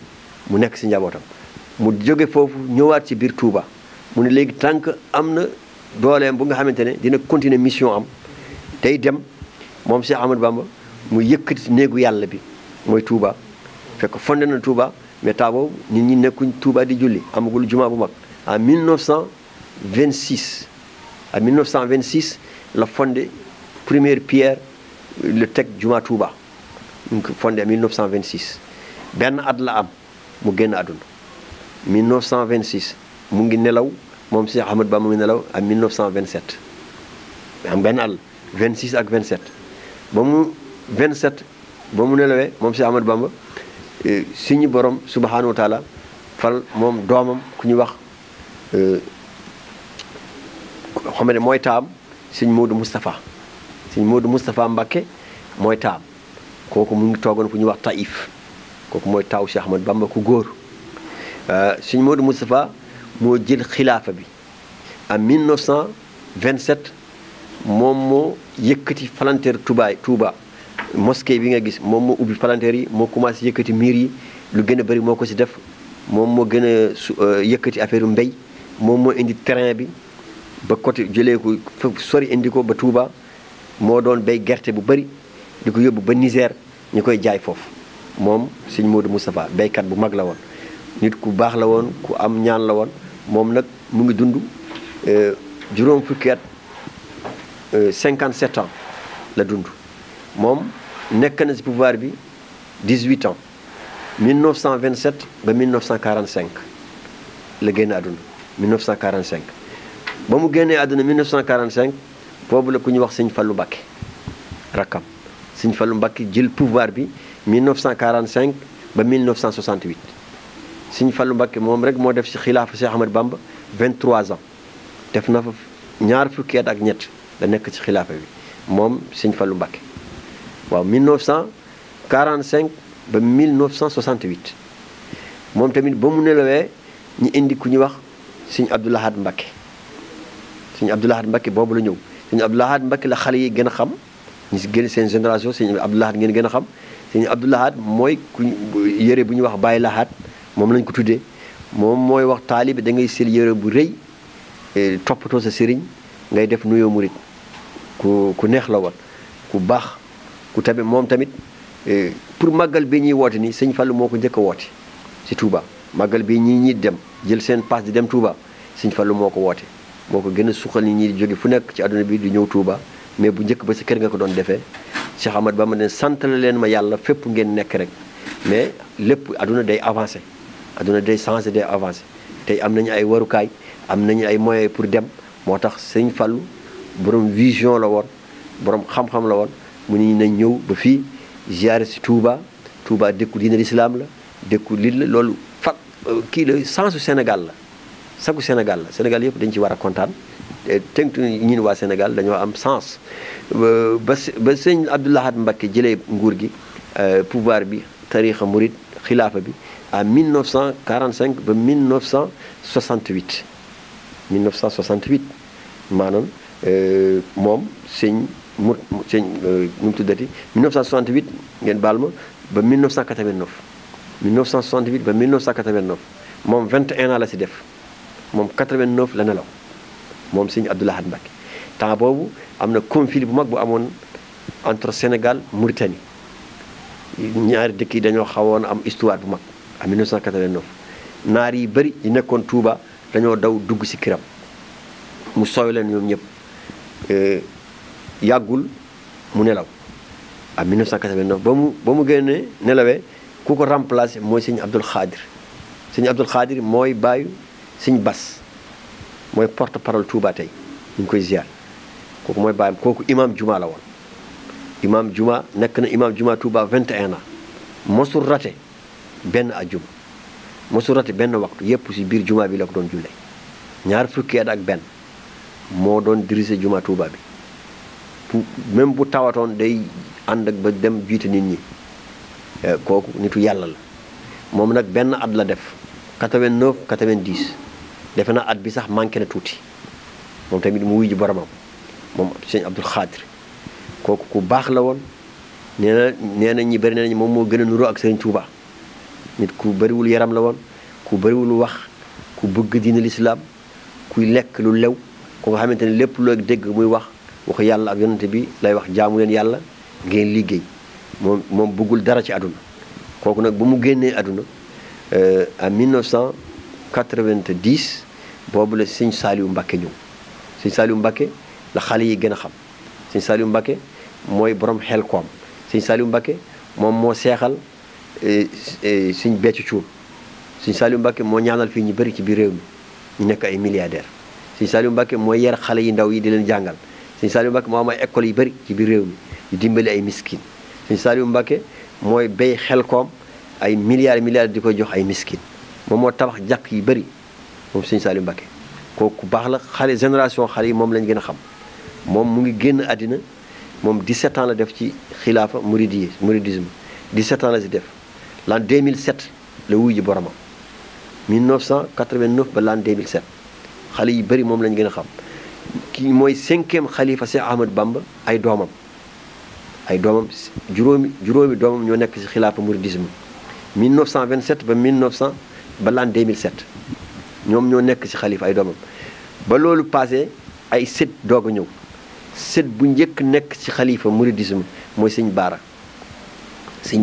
mu nekk si njabootam mu jóge foofu ñëwaat ci biir Touba mu ne léegi tant que am na dooleem bu nga xamante ne dina continuer mission am tey dem moom Cheikh Ahmadou Bamba mu yëkkati néegu yàlla bi mooy Touba fekk fondé na Touba mais temps boobu nit ñi nekkuñ Touba di julli amagul juma bu mag en 1926 en 1926 la fondé première pierre le teg juma Touba ñu ko fondé en 1926 benn at la am mu génn àdduna 1926 mu ngi nelaw moom Cheikh Ahmadou Bamba mu ngi nelaw en 1927 am benn at 26 ak 27 ba mu 27 ba mu nelawee moom Cheikh Ahmadou Bamba suñu borom subhanahu wa taala fal moom doomam ku ñu wax xam ne mooy taam sëñ Modou Moustapha Mbacké mooy taam kooku mu ngi toogoon fu ñuy wax Taïf kooku mooy taaw Cheikh Ahmadou Bamba ku góor sëñ Modou Moustapha moo jël xilaafa bi en 1927 moom moo yëkkati palanteer Touba mosquée bi nga gis moom moo ubbi palanteer yi moo commencé yëkkati miir yi lu gën a bëri moo ko si def moom moo gën a yëkkati affaire mbéy moom moo indi terrain bi ba côté jëlee ko fa sori indi ko ba Touba moo doon béy gerte bu bëri di ko yóbbu ba Niger ñu koy jaay foofu moom sëñ Modou Moustapha béykat bu mag la woon nit ku baax la woon ku am ñaan la woon moom nag mu ngi dund juróom fukki at 57 ans la dund moom nekk na ci pouvoir bi 18 ans 1927 ba 1945 la génn àdduna 1945 ba mu génnee àdduna 1945 boobu la ku ñuy wax sëñ Fallou Mbacké rakkam sëñ Fallou Mbacké jël pouvoir bi 1945 ba 1968 sëñ Fallou Mbacké moom rek moo def ci xilaafa Cheikh Ahmadou Bamba 23 ans def na fa ñaar fukki at ak ñett la nekk ci xilaafa bi moom sëñ Fallou Mbacké waaw 1945 ba 1968 moom tamit ba mu nelawee ñu indi ku ñuy wax sëñ Abdou Lahad Mbacké sëñ Abdou Lahad Mbacké boobu la ñëw sëñ Abdou Lahad Mbacké la xale yi gën a xam ñu si gën seen génération sëñ Abdou Lahad ngeen gën a xam sëñ Abdou Lahad mooy ku yëre bu ñuy wax Baye Lahad moom lañ ko tuddee moom mooy wax taalibe da ngay sel yëre bu rëy toppatoo sa sëriñ ngay def nuyoo murit ku neex la woon ku baax ku tamit moom tamit pour màggal bi ñuy woote ni sëñ Fallou moo ko njëkk a woote si Touba màggal bi ñi dem jël seen pass di dem Touba sëñ Fallou moo ko woote moo ko gën a suqal nit ñi di jóge fu nekk ci àdduna bi di ñëw Touba mais bu njëkk ba si kër nga ko doon defee Cheikh Ahmadou Bamba ne santale leen ma yàlla fépp ngeen nekk rek mais lépp àdduna day avancé àdduna day changé day avancé tey am nañu ay warukaay am nañu ay moyens pour dem moo tax sëñ Fallou borom vision la woon borom xam-xam la woon mu ni nañ ñëw ba fii ziare si Touba dëkku diine l'islam la dëkku lii la loolu kii la sensu Sénégal la sagu Sénégal la Sénégal yëpp dañ ci war a kontaan tënk ñun waa Sénégal dañoo am sens ba sëñ Abdou Lahad Mbacké jëlee nguur gi pouvoir bi tarixa murid xilaafa bi à 1945 ba 1968 maanaam moom sëñ nu mu tuddati 1968 ngeen baal ma ba 1989 1968 ba 1989 moom 21 ans la si def moom 89 la nelaw moom sëñ Abdou Lahad Mbacké temps boobu am na conflit bu mag bu amoon entre Sénégal Mauritanie ñaari dëkk yi dañoo xawoon am histoire bu mag en 1989 naar yi bëri yi nekkoon Touba dañoo daw dugg si kiram mu sooy leen ñoom ñëpp yàggul mu nelaw en 1989 ba mu génnee nelawee ku ko remplacé mooy sëñ Abdoul Khadir sëñ Abdoul Khadir mooy bàyyu sëñ Bass mooy porte parole Touba tey ñu ngi koy ziar kooku mooy bàyyam kooku imam juma la woon imam juma nekk na imam juma Touba 21 ans mosul raté benn ajjuma mosul raté benn waxtu yépp si biir juma bi la ko doon jullee ñaar fukki at ak benn moo doon diriger juma Touba bi même bu tawatoon day ànd ak ba dem jiite nit ñi kooku nitu yàlla la moom nag benn at la def 89 90 defe na at bi sax manqué na tuuti moom tamit mu wuy ji boromam moom sëñ Abdul Xaadir kooku ku baax la woon nee na ñi bëri nañ moom moo gën a nuroo ak sëriñ Touba nit ku bëriwul yaram la woon ku bëriwul wax ku bëgg diina lislaam kuy lekk lu lew ku nga xamante ne lépp loo dégg muy wax waxu yàlla ak yonante bi lay wax jaamu leen yàlla ngeen liggéey moom bëggul dara ci àdduna kooku nag bu mu génnee àdduna en 1990 boobu la sëñ Saliou Mbacké ñëw sëñ Saliou Mbacké la xale yi gën a xam sëñ Saliou Mbacké mooy borom xel koom sëñ Saliou Mbacké moom moo seexal sëñ Béthio Thioune sëñ Saliou Mbacké moo ñaanal fii ñu bëri ci biir réew mi ñu nekk ay milliardaires sëñ Saliou Mbacké mooy yar xale yi ndaw yi di leen jàngal sëñ Saliou Mbacké moo am ay écoles yu bëri ci biir réew mi di dimbali ay miskin sëñ Saliou Mbacké mooy béy xel koom ay milliards di koy jox ay miskin moom moo tabax jàkk yi bëri moom sëñ Saliou Mbacké kooku baax la xale génération xale yi moom lañ gën a xam moom mu ngi génn àddina moom 17 ans la def ci xilaafa mouridisme 17 ans la si def l'an 2007 la wuy ji boromam 1989 ba l'an 2007 xale yi bëri moom lañ gën a xam kii mooy 5e xalifa Cheikh Ahmad Bamba ay doomam juróomi doomam ñoo nekk ci xilaafa mouridisme 1927 ba l'an 2007 ñoom ñoo nekk ci xalifa ay doomam ba loolu passé ay sët doog a ñëw sët bu njëkk nekk ci xalifa mouridisme mooy sëñ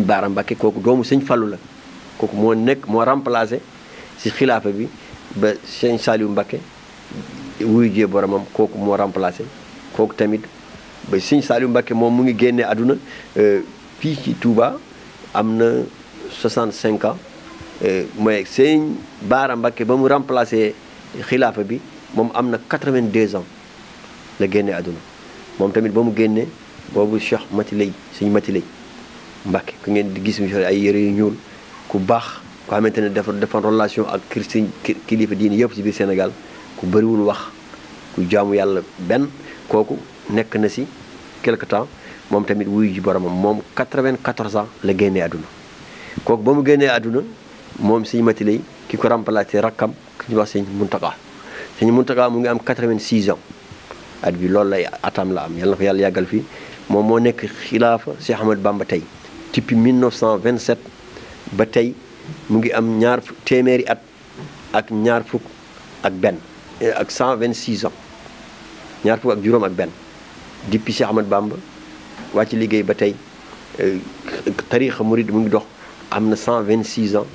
Baara Mbacké kooku doomu sëñ Fallu la kooku moo remplacé ci xilaafa bi ba sëñ Saliou Mbacké wuyu jee boromam kooku moo remplacé kooku tamit ba sëñ Saliou Mbacké moom mu ngi génnee àdduna fii ci Touba am na 65 ans mooy sëñ Baara Mbacké ba mu remplacé xilaafa bi moom am na 82 ans la génnee àdduna moom tamit ba mu génnee boobu Cheikh Matiley sëñ Matiley Mbacké ku ngeen di gis mu ay yére yu ñuul ku baax ko xamante ne dafa relation ak kilifa diini yëpp ci biir Sénégal ku bëriwul wax ku jaamu yàlla benn kooku nekk na ci quelque temps moom tamit wuyu ji boromam moom 94 ans la génnee àdduna kooku ba mu génnee àdduna moom sëñ Matiley ki ko remplacé rakkam ki ñuy wax sëñ Muntaka mu ngi am 86 ans at bi loolu lay atam la am yàlla na ko yàlla yàggal fii moom moo nekk xilaafa Cheikh Ahmad Bamba tey depuis 1927 ba tey mu ngi am téeméeri at ak ñaar fukk ak benn ak 126 ans ñaar fukk ak juróom ak benn depuis Cheikh Ahmad Bamba wàcc liggéey ba tey tariixa murid mu ngi dox am na 126 ans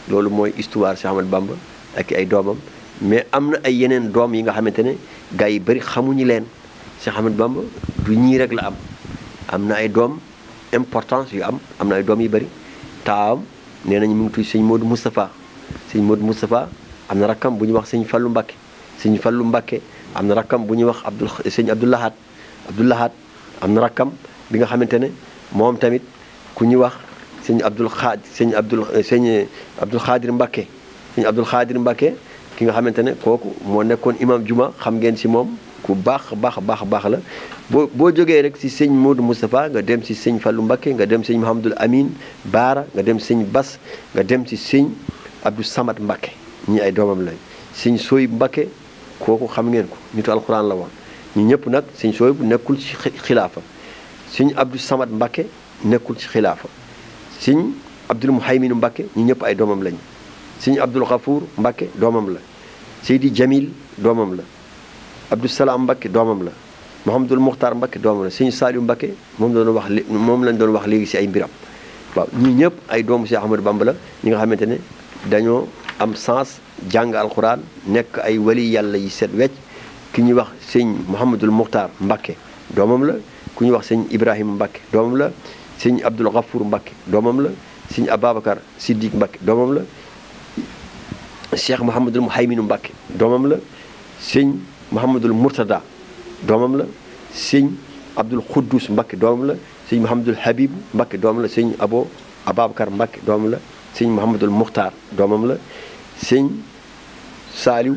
loolu mooy histoire Cheikh Ahmad Bamba ak ay doomam mais am na ay yeneen doom yi nga xamante ne gars yi bëri xamuñu leen Cheikh Ahmad Bamba du ñii rek la am na ay doom importance yu am na ay doom yu bëri taawam nee nañu mu ngi tudd sëñ Modou Moustapha am na rakkam bu ñuy wax sëñ Fallu Mbacké am na rakkam bu ñuy wax sëñ Abdou Lahad am na rakkam bi nga xamante ne moom tamit ku ñuy wax sëñ Abdul Xaadir Mbacké ki nga xamante ne kooku moo nekkoon imam juma xam ngeen ci moom ku baax la boo jógee rek ci sëñ Modou Moustapha nga dem ci sëñ Fallu Mbacké nga dem sëñ Mouhamadoul Amine Baara nga dem sëñ Bass nga dem ci sëñ Abdou Samad Mbacké ñi ay doomam lañ sëñ Sooy Mbacké kooku xam ngeen ko nitu alxuraan la woon ñu ñëpp nag sëñ Sooy bu nekkul ci xilaafa sëñ Abdou Samad Mbacké nekkul ci xilaafa sëñ Abdul Muhayminu Mbacké ñi ñëpp ay doomam lañ sëñ Abdul Xafuur Mbacké doomam la Seydi Jamil doomam la Abdou Salaam Mbacké doomam la Mouhamadul Muxtaar Mbacké doomam la sëñ Saliou Mbacké moom lañ doon wax léegi ci ay mbiram waaw ñii ñëpp ay doomu Cheikh Ahmadou Bamba la ñi nga xamante ne dañoo am sens jàng alxuraan nekk ay wali yàlla yi set wecc ki ñuy wax sëñ Mouhamadul Muxtaar Mbacké doomam la ku ñuy wax sëñ Ibrahima Mbacké doomam la sëñ Abdul Xafuur Mbacké doomam la sëñ Ababacar Siddiq Mbacké doomam la Cheikh Mouhamadul Muhayminu Mbacké doomam la sëñ Mouhamadul Mourtada doomam la sëñ Abdul Xuddus Mbacké doomam la sëñ Mouhamadul Habib Mbacké doomam la sëñ Ababacar Mbacké doomam la sëñ Mouhamadul Muxtaar doomam la sëñ Saaliw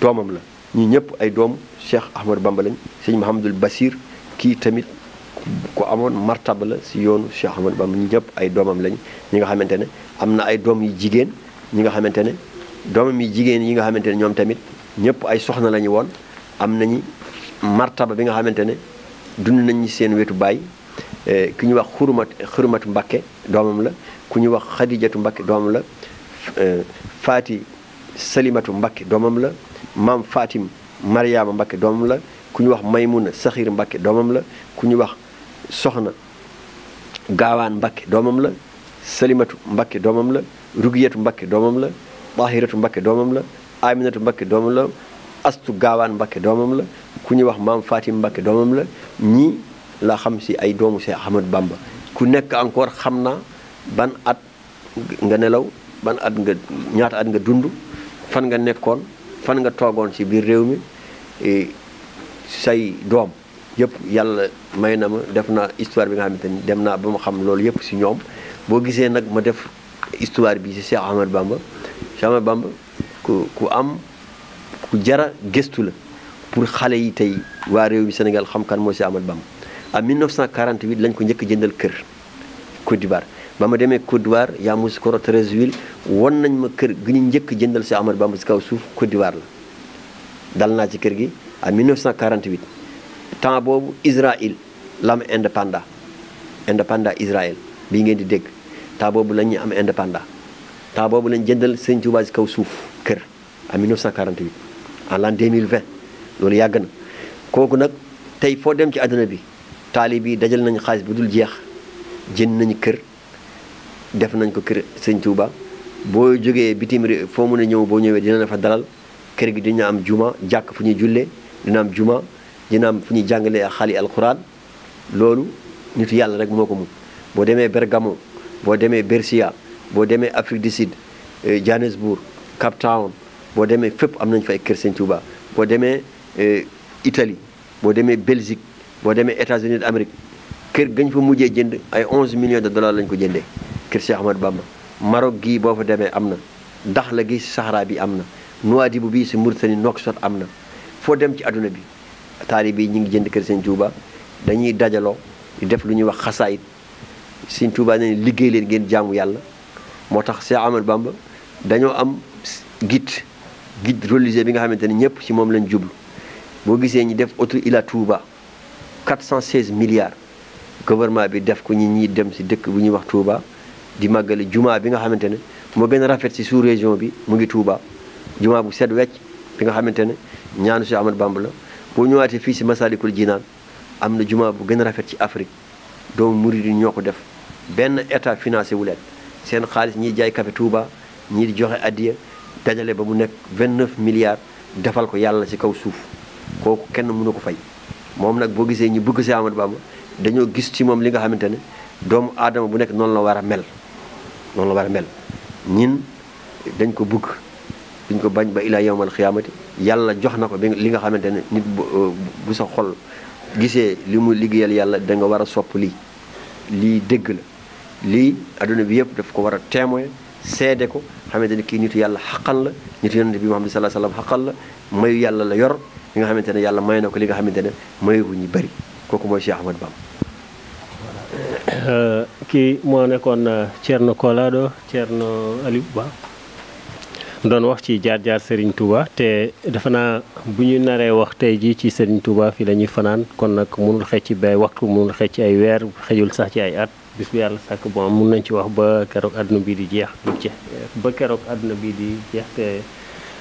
doomam la. ñi ñëpp ay doomu Cheikh Ahmadou Bamba lañ. sëñ Mouhamadul Basir kii tamit ku amoon martaba la si yoonu Cheikh Ahmadou Bamba ñi ñëpp ay doomam lañ. ñi nga xamante ne am na ay doom yu jigéen ñi nga xamante ne doomam yi jigéen yi nga xamante ne ñoom tamit ñëpp ay soxna lañu woon am nañu martaba bi nga xamante ne dund nañ ñi seen wetu baay. ku ñuy wax xurumatu Mbakke doomam la ku ñuy wax Xadijatu Mbakke doomam la Faati Salimatu Mbakke doomam la maam Fatim Mariama Mbakke doomam la ku ñuy wax Maymuna Saxiir Mbakke doomam la ku ñuy wax Soxna Gaawaan Mbakke doomam la Salimatu Mbakke doomam la Rugiyatu Mbakke doomam la Tahiratu Mbakke doomam la Aminatu Mbakke doomam la Astu Gaawaan Mbakke doomam la ku ñuy wax maam Fatim Mbakke doomam la ñii la xam si ay doomu Cheikh Ahmadou Bamba ku nekk encore xam naa ban at nga nelaw ban at nga ñaata at nga dund fan nga nekkoon fan nga toogoon si biir réew mi say doom yëpp yàlla may na ma def naa histoire bi nga xamante ni dem naa ba ma xam loolu yëpp si ñoom boo gisee nag ma def histoire bi si Cheikh Ahmadou Bamba Cheikh Ahmadou Bamba ku am ku jara gëstu la pour xale yi tey waa réew mi Sénégal xam kan moo Cheikh Ahmadou Bamba en 1948 lañ ko njëkk jëndal kër Côte d'Ivoire ba ma demee Côte d'Ivoire Yamoussoukro Treichville won nañ ma kër gi ñu njëkk jëndal Cheikh Ahmadou Bamba si kaw suuf Côte d'Ivoire la dal naa ci kër gi en 1948 temps boobu Israël la am indépendant Israël bii ngeen di dégg temps boobu la ñuy am indépendant temps boobu lañ jëndal Sëñ Tuubaa si kaw suuf kër en 1948 en l'an 2020 loolu yàgg na kooku nag tey foo dem ci àdduna bi taalib yi dajal nañu xaalis bu dul jeex jënd nañu kër def nañ ko kër Sëñ Tuuba boo jógee bitim réew foo mën a ñëw boo ñëwee dina la fa dalal kër gi dina am juma jàkk fu ñuy jullee dina am juma dina am fu ñuy jàngalee ak xale alxuraan loolu nitu yàlla rek moo ko mun boo demee Bergamo boo demee Bercia boo demee Afrique du Sud Johannesburg Cape Town boo demee fépp am nañ fa ay kër Sëñ Tuuba boo demee Italie boo demee Belgique boo demee États-Unis d'Amérique kër gañ fa mujjee jënd ay 11 millions de dollars lañ ko jëndee kër Cheikh Ahmadou Bamba Maroc gii boo fa demee am na Dakhla gi si Sahara bi am na Nouadhibou bii si Mauritanie Nouakchott am na foo dem ci àdduna bi taalib yi ñu ngi jënd kër Sëñ Tuuba dañuy dajaloo di def lu ñuy wax xasaayit Sëñ Tuuba ne liggéey leen ngeen jaamu yàlla moo tax Cheikh Ahmadou Bamba dañoo am guide religieux bi nga xamante ne ñëpp ci moom lañ jublu boo gisee ñi def autoroute Ila Touba 416 milliards gouvernement bi def ko ñi dem si dëkk bu ñuy wax Touba di màggale jumaa bi nga xamante ne moo gën a rafet si sous région bi mu ngi Touba jumaa bu set wecc bi nga xamante ne ñaanu Cheikh Ahmadou Bamba la boo ñëwaatee fii si Masalikul Jinaan am na jumaa bu gën a rafet ci Afrique doomu murid yi ñoo ko def benn état financé wu leen seen xaalis ñiy jaay café Touba ñii di joxe addiya dajale ba mu nekk 29 milliards defal ko yàlla ci kaw suuf kooku kenn mënu ko fay moom nag boo gisee ñu bëgg Cheikh Ahmadou Bamba dañoo gis ci moom li nga xamante ne doomu aadama bu nekk noonu la war a mel noonu la war a mel ñin dañ ko bëgg duñ ko bañ ba ilaa yawmal xiyaamati yàlla jox na ko bi li nga xamante ne nit bu sa xol gisee li mu liggéeyal yàlla da nga war a sopp lii dëgg la lii adduna bi yëpp daf ko war a témoin seede ko xamante ne kii nitu yàlla xaqan la nitu yonente bi Muhammad sallallahu alayhi wasallam xaqan la mayu yàlla la yor li nga xamante ne yàlla may na ko li nga xamante ne mayu ñu bëri kooku mooy Cheikh Ahmadou Bamba. kii moo nekkoon Thierno Kolado Thierno Aliou Ba doon wax ci jaar-jaar Serigne Touba te defe naa bu ñu naree wax tey jii ci Serigne Touba fii la ñuy fanaan kon nag mënul xëcc ci bay waxtu mënul xëcc ci ay weer xëjul sax ci ay at bis bu yàlla sàkk bon mun nañ ci wax ba keroog àdduna bi di jeex du ci ba keroog àdduna bi di jeex te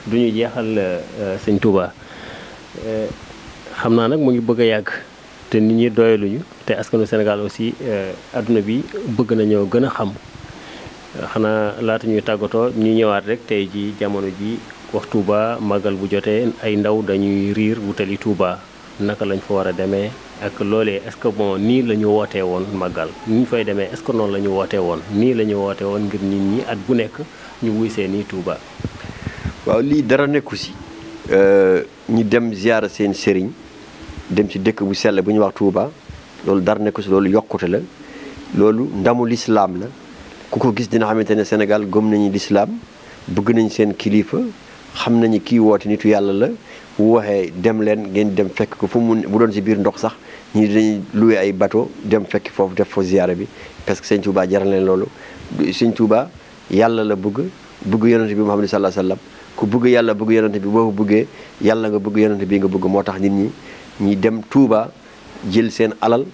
du ñu jeexal Serigne Touba xam naa nag mu ngi bëgg a yàgg te nit ñi doyaluñu te askanu Sénégal aussi àdduna bi bëgg nañoo gën a xam xanaa laata ñuy tàggatoo ñu ñëwaat rek tey ji jamono ji wax Touba màggal bu jotee ay ndaw dañuy riir wutali Touba naka lañ fa war a demee ak loolee est-ce que bon nii la ñu wootee woon màggal ni ñu fay demee est-ce que noonu la ñu wootee woon nii la ñu wootee woon ngir nit ñi at bu nekk ñu wuy see nii Touba. waaw lii dara nekku si ñu dem ziyaara seen sëriñ dem ci dëkk bu sell bu ñu wax Touba loolu dara nekku si loolu yokkute la loolu ndamu lislaam la ku ko gis dina xamante ne Sénégal gëm nañu lislaam bëgg nañ seen kilifa xam nañu kii woote nitu yàlla la bu waxee dem leen ngeen dem fekk ko fu mu bu doon si biir ndox sax ñii dañuy loué ay bateau dem fekk foofu def fa ziyaara bi parce que sëñ Touba jaral leen loolu. sëñ Touba yàlla la bëgg yonent bi Muhammad sallallahu alayhi wasallam ku bëgg yàlla bëgg yonent bi boo ko bëggee yàlla nga bëgg yonent bi nga bëgg moo tax nit ñi dem Touba jël seen alal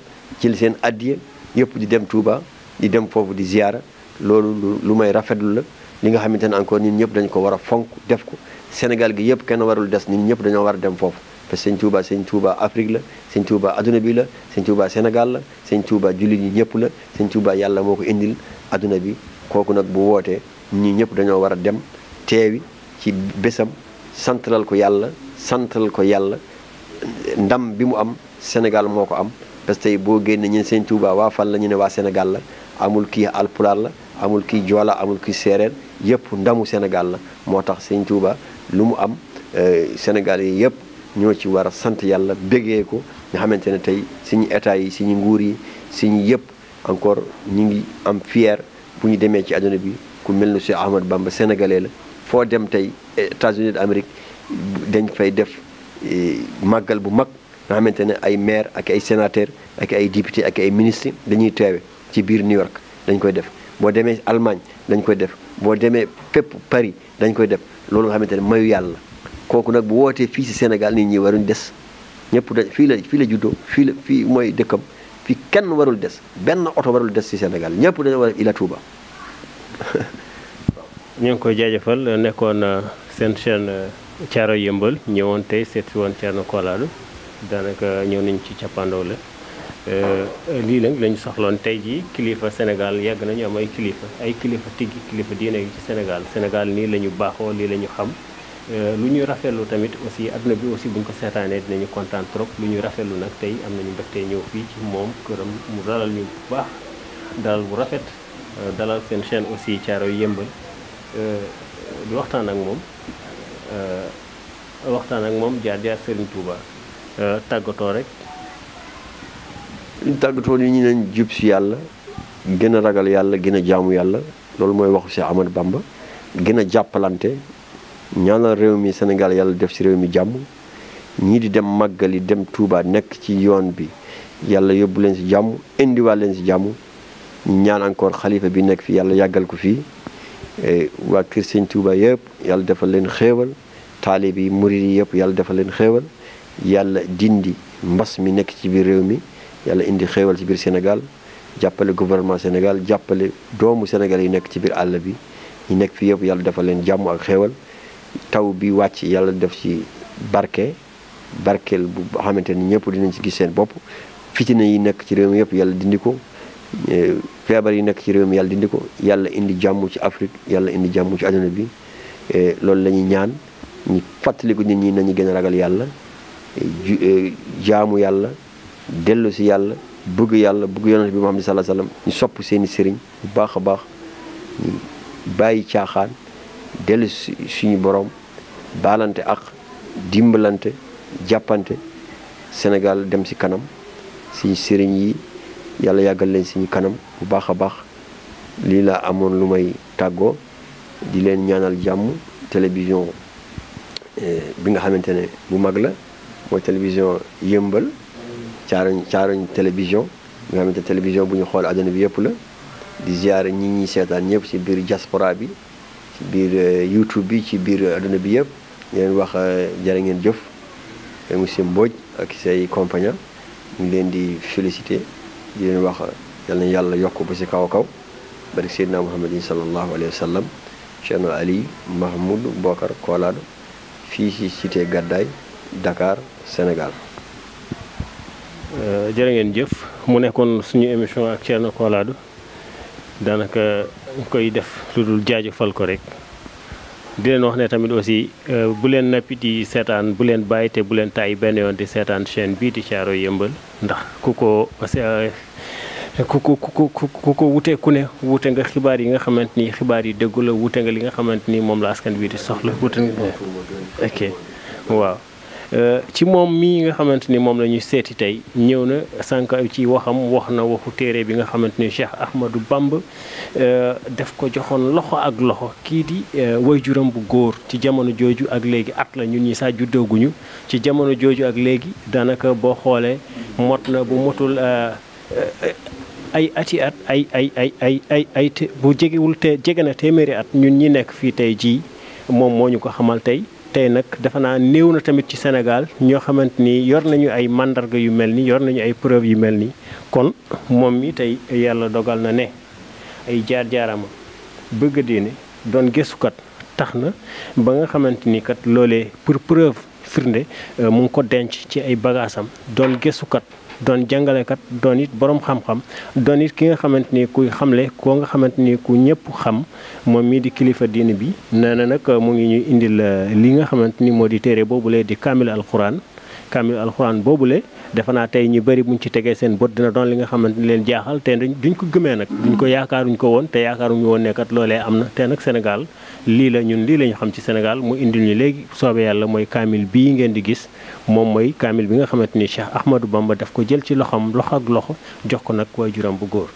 jël seen addiya yëpp di dem Touba di dem foofu di ziyaara loolu lu may rafetlu la li nga xamante ne encore ñun ñëpp dañ ko war a fonk def ko Sénégal gi yëpp kenn warul des ñun ñëpp dañoo war a dem foofu parce que sëñ Touba Afrique la sëñ Touba adduna bi la sëñ Touba Sénégal la sëñ Touba jullit ñi ñëpp la sëñ Touba yàlla moo ko indil adduna bi kooku nag bu wootee ñi ñëpp dañoo war a dem teewi ci bésam santalal ko yàlla ndam bi mu am Sénégal moo ko am parce que tey boo génne ñu ne sëñ Touba waa fan la ñu ne waa Sénégal la amul kii alpulaar la amul kii joola amul kii séeréer yëpp ndamu Sénégal la moo tax sëñ Touba lu mu am Sénégal yi yëpp ñoo ci war a sant yàlla bégee ko nga xamante ne tey suñu état yi suñu nguur yi suñu yëpp encore ñu ngi am fier bu ñu demee ci àdduna bi ku mel ne Cheikh Ahmad Bamba sénégalais la foo dem tey États-Unis d'Amérique dañ fay def màggal bu mag nga xamante ne ay maire ak ay sénateur ak ay député ak ay ministre dañuy teewe ci biir New York dañ koy def boo demee Allemagne dañ koy def boo demee fépp Paris dañ koy def loolu nga xamante ne mayu yàlla kooku nag bu wootee fii si Sénégal nit ñi waruñ des ñëpp da fii la juddoo fii mooy dëkkam fii kenn warul des benn oto warul des si Sénégal ñëpp dañoo war a ila Touba. ñu ngi koy jaajëfal nekkoon seen chaîne Caaroy Yeumbeul ñëwoon tey seet si woon Thierno Kolado daanaka ñëw nañ ci cappaandaw la lii nag lañu soxloon tey jii kilifa Sénégal yàgg nañu am ay kilifa tiggi kilifa diine yi ci Sénégal nii la ñu baaxoo lii la ñu xam lu ñuy rafetlu tamit aussi adduna bi aussi bu ñu ko seetaanee dinañu kontaan trop lu ñuy rafetlu nag tey am nañu mbégte ñëw fii ci moom këram mu dalal ñu bu baax dalal bu rafet dalal seen chaîne aussi Caaroy Yeumbeul di waxtaan ak moom jaar Serigne Touba tàggatoo rek. liñ tàggatoo ni ñu nañ jub si yàlla gën a ragal yàlla gën a jaamu yàlla loolu mooy waxu Cheikh Ahmadou Bamba gën a jàppalante ñaanal réew mi Sénégal yàlla def si réew mi jàmm ñii di dem màggali dem Touba nekk ci yoon bi yàlla yóbbu leen si jàmm indiwaat leen si jàmm ñu ñaan encore xalifa bi nekk fi yàlla yàggal ko fii waa kër Sëñ Touba yëpp yàlla defal leen xéewal taalibe yi murid yi yëpp yàlla defal leen xéewal yàlla dindi mbas mi nekk ci biir réew mi yàlla indi xéewal ci biir Sénégal jàppale gouvernement Sénégal jàppale doomu Sénégal yi nekk ci biir àll bi ñu nekk fi yëpp yàlla defal leen jàmm ak xéewal taw bi wàcc yàlla def ci barkeel bu xamante ni ñëpp dinañ ci gis seen bopp fitina yi nekk ci réew mi yëpp yàlla dindi ko feebar yi nekk ci réew mi yàlla dindi ko yàlla indi jàmm ci Afrique yàlla indi jàmm ci àdduna bi loolu la ñuy ñaan ñu fàttaliku nit ñi nañu gën a ragal yàlla jaamu yàlla dellu si yàlla bëgg yonent bi Muhammad sallallahu alayhi wasallam ñu sopp seeni sëriñ bu baax a baax ñu bàyyi caaxaan dellu si suñu borom baalante ak dimbalante jàppante Sénégal dem si kanam suñu sëriñ yi yàlla yàggal leen suñu kanam bu baax a baax lii la amoon lu may tàggoo di leen ñaanal jàmm télévision bi nga xamante ne bu mag la mooy télévision Yeumbeul Caaroy télévision nga xamante ne télévision bu ñu xool àdduna bi yëpp la di ziar ñi seetaan ñëpp ci biir diaspora bi ci biir YouTube bi ci biir àdduna bi yëpp leen wax jërë ngeen jëf monsieur Mbodj ak say compagnon ñu leen di félicité di leen wax yal na yàlla yokk ba ci kaw a kaw bari Seydina Muhammadin sallallahu alayhi wa sallam Cheikh Ali Mahmoud Bokar Kolado fii ci cité Gaddaay Dakar Sénégal. jërë ngeen jëf mu nekkoon suñu émission ak Thierno Kolado daanaka koy def lu dul jaajëfal ko rek di leen wax ne tamit aussi bu leen nappi di seetaan bu leen bàyyi te bu leen tàyyi benn yoon di seetaan chaîne bii di Caaroy Yeumbeul ndax ku ko wute ku ne wute nga xibaar yi nga xamante ni xibaar yi dëggu la wute nga li nga xamante ni moom la askan bii di soxla wute nga ok waaw ci moom mii nga xamante ni moom la ñuy seeti tey ñëw na sànq ci waxam wax na waxu téere bi nga xamante ni Cheikh Ahmadou Bamba def ko joxoon loxo ak loxo kii di waajuram bu góor ci jamono jooju ak léegi at la ñun ñi saa juddooguñu ci jamono jooju ak léegi daanaka boo xoolee mot na bu motul ay ati at ay bu jegewul te jege na téeméeri at ñun ñi nekk fii tey jii moom moo ñu ko xamal tey nag defe naa néew na tamit ci Sénégal ñoo xamante ni yor nañu ay mandarga yu mel ni yor nañu ay preuve yu mel ni kon moom mi tey yàlla dogal na ne ay jaar-jaarama bëgg a diine doon gëstukat tax na ba nga xamante ni kat loolee pour preuve firnde mu ngi ko denc ci ay bagaasam doon gëstukat doon jàngalekat doon it borom xam-xam doon it ki nga xamante ni kuy xamle koo nga xamante ni ku ñëpp xam moom mii di kilifa diine bi nee na nag mu ngi ñuy indil li nga xamante ni moo di téere boobule di kaamil alxuraan boobule defe naa tey ñu bëri buñ ci tegee seen bët dina doon li nga xamante ni leen jaaxal te duñ ko gëmee nag duñ ko yaakaaruñ ko woon te yaakaaruñu woon ne kat loolee am na te nag Sénégal lii la ñu xam ci Sénégal mu indil ñu léegi soobee yàlla mooy kaamil bii ngeen di gis moom mooy kaamil bi nga xamante ni Cheikh Ahmadou Bamba daf ko jël ci loxoom loxo ak loxo jox ko nag waajuram bu góor